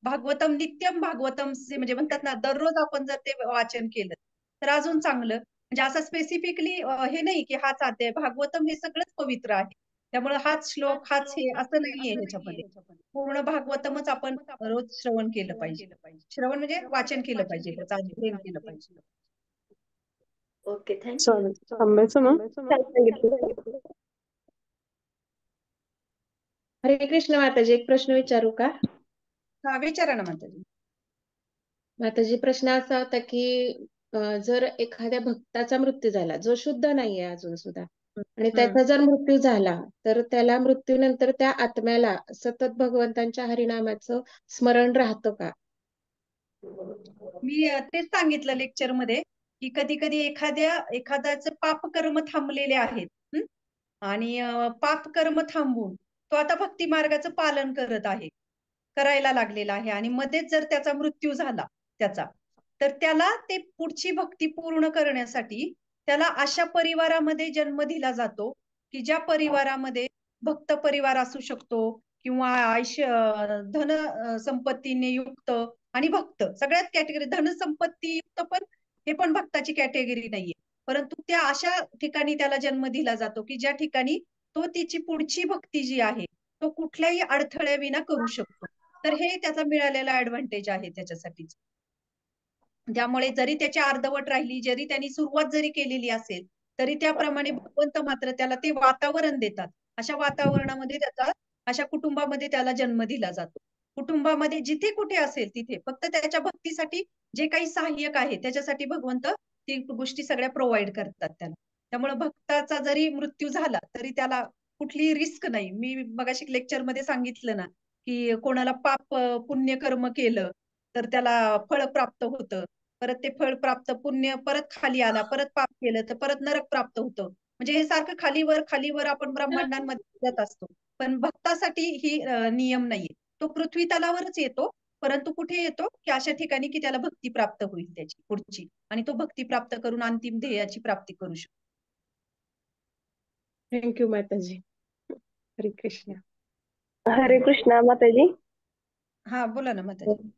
भागवतम नित्यम भागवतम म्हणजे म्हणतात ना दररोज आपण जर ते वाचन केलं तर अजून चांगलं. म्हणजे असं स्पेसिफिकली हे नाही की हाच अध्याय. भागवतम हे सगळंच पवित्र आहे त्यामुळे हाच श्लोक हाच हे असं नाहीये ह्याच्यामध्ये. पूर्ण भागवतमच आपण रोज श्रवण केलं पाहिजे. श्रवण म्हणजे वाचन केलं पाहिजे, त्याचा अध्ययन केलं पाहिजे. Okay, thank you. थांबायचं मग. हरे कृष्ण माताजी, एक प्रश्न विचारू का? हा विचारा ना माताजी. माताजी प्रश्न असा होता की जर एखाद्या भक्ताचा मृत्यू झाला जो शुद्ध नाहीये अजून सुद्धा आणि त्याचा जर मृत्यू झाला तर त्याला मृत्यूनंतर त्या आत्म्याला सतत भगवंतांच्या हरिनामाचं स्मरण राहतं का? मी तेच सांगितलं लेक्चर मध्ये की कधी कधी एखाद्याचं पापकर्म थांबलेले आहेत. आणि पापकर्म थांबून तो आता भक्ती मार्गाचं पालन करत आहे, करायला लागलेला आहे आणि मध्येच जर त्याचा मृत्यू झाला त्याचा, तर त्याला ते पुढची भक्ती पूर्ण करण्यासाठी त्याला अशा परिवारामध्ये जन्म दिला जातो, की ज्या परिवारामध्ये भक्त परिवार असू शकतो किंवा धन संपत्तीने युक्त आणि भक्त सगळ्यात कॅटेगरी धन संपत्ती युक्त पण हे पण भक्ताची कॅटेगरी नाहीये. परंतु त्या अशा ठिकाणी त्याला जन्म दिला जातो, की ज्या ठिकाणी तो त्याची पुढची भक्ती जी आहे, तो कुठल्याही अडथळ्याविना करू शकतो. तर हे त्याचा मिळालेला ऍडव्हान्टेज आहे त्याच्यासाठीच. त्यामुळे जरी त्याची अर्धवट राहिली, जरी त्यांनी सुरुवात जरी केलेली असेल, तरी त्याप्रमाणे भगवंत मात्र त्याला ते वातावरण देतात. अशा वातावरणामध्ये अशा कुटुंबामध्ये त्याला जन्म दिला जातो. कुटुंबामध्ये जिथे कुठे असेल तिथे फक्त त्याच्या भक्तीसाठी जे काही सहाय्यक आहे, त्याच्यासाठी भगवंत ती गोष्टी सगळ्या प्रोव्हाइड करतात त्याला. त्यामुळे भक्ताचा जरी मृत्यू झाला, तरी त्याला कुठलीही रिस्क नाही. मी मगाशी लेक्चरमध्ये सांगितलं ना, की कोणाला पुण्य कर्म केलं, तर त्याला फळ प्राप्त होतं. परत ते फळ प्राप्त पुण्य परत खाली आला, परत पाप केलं तर परत नरक प्राप्त होतं. म्हणजे हे सारखं खालीवर आपण ब्रह्मांडांमध्ये जात असतो. पण भक्तासाठी ही नियम नाहीये. तो पृथ्वी तलावरच येतो, परंतु कुठे येतो, की अशा ठिकाणी की त्याला भक्ती प्राप्त होईल त्याची पुढची आणि तो भक्ती प्राप्त करून अंतिम ध्येयाची प्राप्ती करू शकतो. थँक्यू माताजी. हरे कृष्ण. हरे कृष्णा माताजी. हा बोला ना माताजी.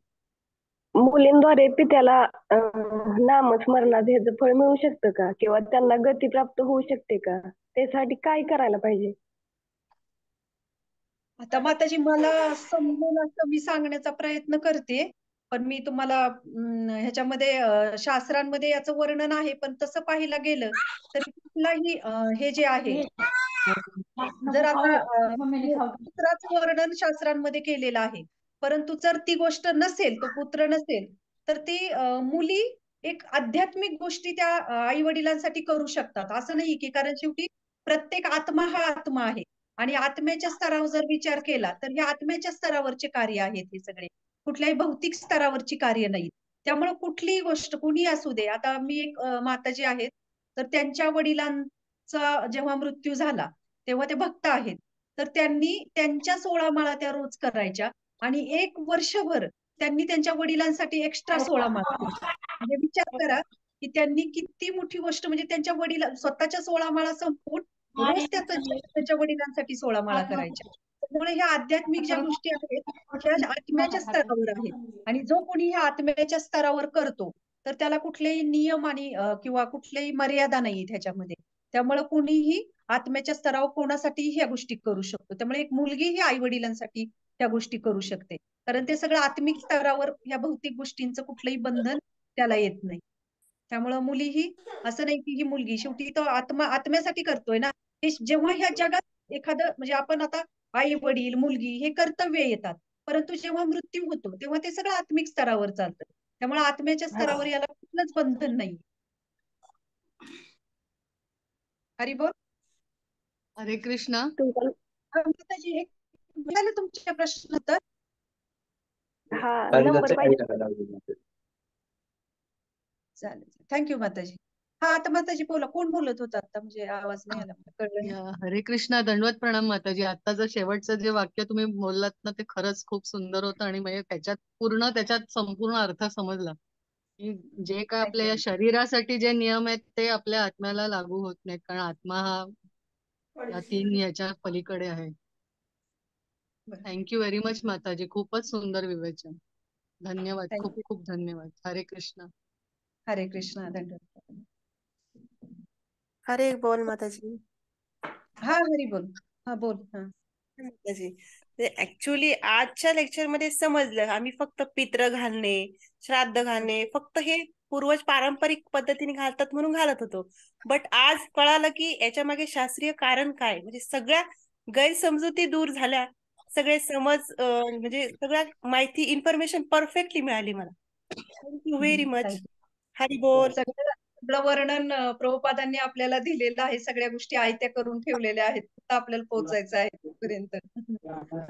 मुलींद्वारे पित्याला नामस्मरणात ह्याचं फळ मिळू शकतं का, किंवा त्यांना गती प्राप्त होऊ शकते का? त्यासाठी काय करायला पाहिजे? आता माताजी मला समजेल असं मी सांगण्याचा प्रयत्न करते, पण मी तुम्हाला ह्याच्यामध्ये शास्त्रांमध्ये याचं वर्णन आहे, पण तसं पाहायला गेलं तर कुठलाही हे जे आहे जर आता पुत्राचं वर्णन शास्त्रांमध्ये केलेलं आहे, परंतु जर ती गोष्ट नसेल, तो पुत्र नसेल, तर ती मुली एक आध्यात्मिक गोष्टी त्या आई वडिलांसाठी करू शकतात. असं नाही की कारण शेवटी प्रत्येक आत्मा हा आत्मा आहे आणि आत्म्याच्या स्तरावर जर विचार केला, तर हे आत्म्याच्या स्तरावरचे कार्य आहेत हे सगळे. कुठल्याही भौतिक स्तरावरची कार्य नाहीत. त्यामुळे कुठलीही गोष्ट कुणी असू दे. आता मी एक माताजी आहेत, तर त्यांच्या वडिलांचा जेव्हा मृत्यू झाला, तेव्हा ते भक्त आहेत. तर त्यांनी त्यांच्या 16 माळा त्या रोज करायच्या आणि 1 वर्षभर त्यांनी त्यांच्या वडिलांसाठी एक्स्ट्रा 16 माळा केल्या. म्हणजे विचार करा, की त्यांनी किती मोठी गोष्ट म्हणजे त्यांच्या स्वतःच्या 16 माळा संपवून रोज त्या त्यांच्या वडिलांसाठी 16 माळा करायच्या. त्यामुळे ह्या आध्यात्मिक ज्या गोष्टी आहेत, त्या आत्म्याच्या स्तरावर आहेत आणि जो कोणी ह्या आत्म्याच्या स्तरावर करतो, तर त्याला कुठलेही नियम आणि किंवा कुठलीही मर्यादा नाहीये त्याच्यामध्ये. त्यामुळे कुणीही आत्म्याच्या स्तरावर कोणासाठीही ह्या गोष्टी करू शकतो. त्यामुळे एक मुलगी ही आई-वडिलांसाठी त्या गोष्टी करू शकते. कारण ते सगळं आत्मिक स्तरावर ह्या भौतिक गोष्टींचं कुठलंही बंधन त्याला येत नाही. त्यामुळं मुलीही असं नाही की ही मुलगी शेवटी तो आत्म्यासाठी करतोय ना. हे जेव्हा ह्या जगात एखादं म्हणजे आपण आता आई-वडील, मुलगी हे कर्तव्य येतात. परंतु जेव्हा मृत्यू होतो, तेव्हा ते सगळं आत्मिक स्तरावर चालतं. त्यामुळे आत्म्याच्या स्तरावर याला कुठलंच बंधन नाही. हरी बोल. हरे कृष्णा. माताजी एक झालं तुमच्या प्रश्न तर हा नंबर पाहिजे. चालेल. थँक्यू माताजी. हा आता माताजी बोला. कोण बोलत होता आता म्हणजे आवाज नाही आला मला कळलं नाही. हरे कृष्णा. दंडवत प्रणाम माताजी. आता जर शेवटचं जे वाक्य तुम्ही बोललात ना, ते खरंच खूप सुंदर होतं आणि म्हणजे त्याच्यात संपूर्ण अर्थ समजला की जे काय आपल्या या शरीरासाठी जे नियम आहेत ते आपल्या आत्म्याला लागू होत नाहीत, कारण आत्मा हा या 3 याच्या पलीकडे आहे. थँक्यू व्हेरी मच माताजी. खूपच सुंदर विवेचन. धन्यवाद. खूप थँक्यू. खूप धन्यवाद. हरे कृष्णा. हरे कृष्णा. दंडवत. हरे बोल माताजी. हा हरी बोल. हा बोल. हा माताजी ऍक्च्युली आजच्या लेक्चर मध्ये समजलं, आम्ही फक्त पित्र घालणे, श्राद्ध घालणे फक्त हे पूर्वज पारंपरिक पद्धतीने घालतात म्हणून घालत होतो. बट आज कळालं की याच्या मागे शास्त्रीय कारण काय, म्हणजे सगळ्या गैरसमजुती दूर झाल्या, सगळे समज म्हणजे सगळ्या माहिती इन्फॉर्मेशन परफेक्टली मिळाली मला. Thank you very much. हरी बोल. सगळं वर्णन प्रभुपादांनी आपल्याला दिलेलं आहे. सगळ्या गोष्टी आयत्या करून ठेवलेल्या आहेत. फक्त आपल्याला पोहोचायचं आहे तिथपर्यंत.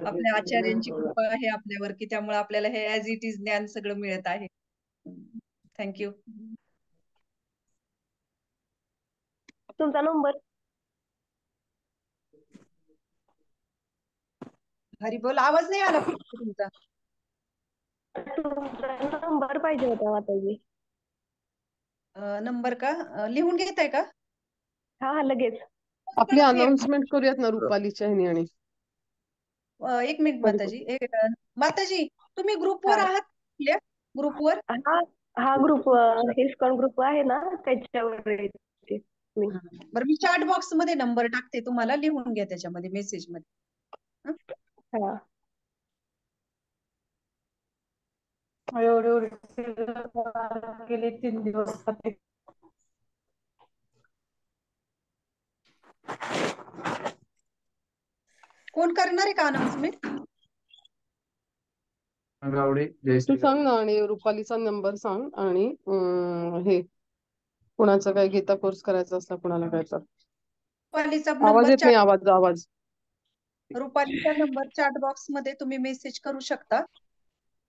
आपल्या आचार्यांची कृपा आहे आपल्यावर की त्यामुळे आपल्याला हे ऍज इट इज ज्ञान सगळं मिळत आहे. थँक्यू. तुमचा नंबर हरी बोल, आवाज नाही आला तुमचा. पाहिजे होता माताजी. नंबर का लिहून घेताय का? हा लगेच. आपली अनाउन्समेंट करूयात ना रुपालीच्या ह्यानी आणि एक मिनिट माताजी, माताजी तुम्ही ग्रुपवर आहात? आपल्या ग्रुपवर हा ग्रुप हिस्कॉन ग्रुप आहे ना त्याच्यावर येते मी. बरं, मी चॅट बॉक्स मध्ये नंबर टाकते, तुम्हाला लिहून घ्या त्याच्यामध्ये मेसेज मध्ये. हा एवढे गेले 3 दिवस. कोण करणार आहे का अनाउन्समेंट? तू सांग ना, आणि रुपालीचा नंबर सांग, आणि हे कोणाचा काय गीता कोर्स करायचा असला कोणाला काय तर. रुपालीचा आवाज येत नंबर नाही, आवाज. रुपालीचा नंबर चॅट बॉक्स मध्ये तुम्ही मेसेज करू शकता.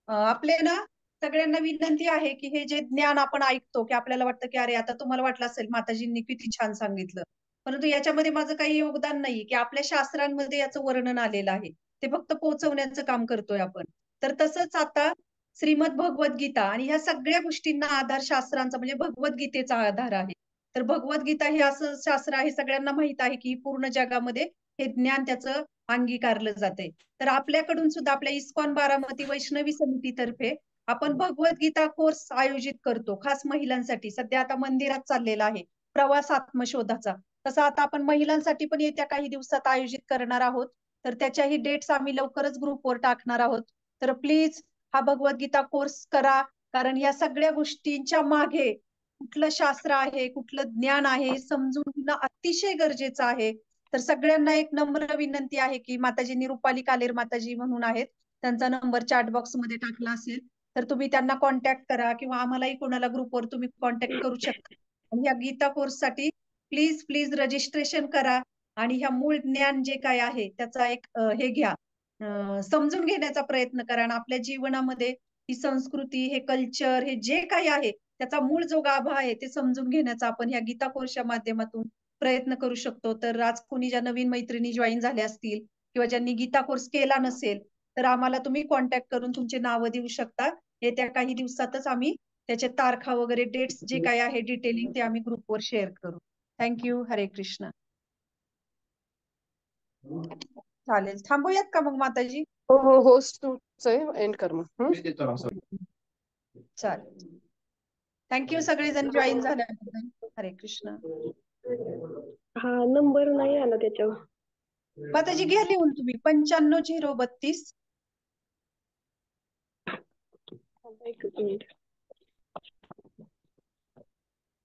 आपले ना सगळ्यांना विनंती आहे की हे जे ज्ञान आपण ऐकतो, की आपल्याला वाटतं की अरे आता तुम्हाला वाटलं असेल माताजींनी किती छान सांगितलं, परंतु याच्यामध्ये माझं काही योगदान नाही, की आपल्या शास्त्रांमध्ये याचं वर्णन आलेलं आहे, ते फक्त पोहोचवण्याचं काम करतोय आपण. तर तसंच आता श्रीमद भगवद्गीता आणि ह्या सगळ्या गोष्टींना आधार शास्त्रांचा म्हणजे भगवद्गीतेचा आधार आहे. तर भगवद्गीता हे असं शास्त्र आहे, सगळ्यांना माहित आहे की पूर्ण जगामध्ये हे ज्ञान त्याचं अंगीकारलं जाते. तर आपल्याकडून सुद्धा आपल्या इस्कॉन बारामती वैष्णवी समितीतर्फे आपण भगवद्गीता कोर्स आयोजित करतो, खास महिलांसाठी. सध्या आता मंदिरात चाललेला आहे प्रवास आत्मशोधाचा. तसं आता आपण महिलांसाठी पण येत्या काही दिवसात आयोजित करणार आहोत. तर त्याच्याही डेट्स आम्ही लवकरच ग्रुपवर टाकणार आहोत. तर प्लीज हा भगवद्गीता कोर्स करा, कारण या सगळ्या गोष्टींच्या मागे कुठलं शास्त्र आहे, कुठलं ज्ञान आहे, समजून घेणं अतिशय गरजेचं आहे. तर सगळ्यांना एक नम्र विनंती आहे की माताजींनी रुपाली कालेर माताजी म्हणून आहेत, त्यांचा नंबर चॅट बॉक्स मध्ये टाकला असेल तर तुम्ही त्यांना कॉन्टॅक्ट करा, किंवा आम्हालाही कोणाला ग्रुपवर तुम्ही कॉन्टॅक्ट करू शकता. आणि ह्या गीता कोर्ससाठी प्लीज रजिस्ट्रेशन करा, आणि ह्या मूळ ज्ञान जे काय आहे त्याचा एक हे घ्या, समजून घेण्याचा प्रयत्न करा. आणि आपल्या जीवनामध्ये ही संस्कृती, हे कल्चर, हे जे काही आहे त्याचा मूळ जो गाभा आहे ते समजून घेण्याचा आपण ह्या गीता कोर्सच्या माध्यमातून प्रयत्न करू शकतो. तर आज कोणी ज्या नवीन मैत्रिणी जॉईन झाल्या असतील, किंवा ज्यांनी गीता कोर्स केला नसेल, तर आम्हाला तुम्ही कॉन्टॅक्ट करून तुमचे नावं देऊ शकता. येत्या काही दिवसातच आम्ही त्याचे तारखा वगैरे डेट्स जे काही आहे डिटेलिंग ते आम्ही ग्रुपवर शेअर करू. थँक्यू. हरे कृष्ण. चालेल, थांबूयात का मग माताजी? हो, होस्ट तूच आहे, एंड कर मग. चालेल, थँक्यू सगळेजण जॉईन झाल्याबद्दल. हरे कृष्ण. हा नंबर नाही आला त्याच्यावर. माताजी घ्या लिहून तुम्ही, 95 032. एक मिनिट.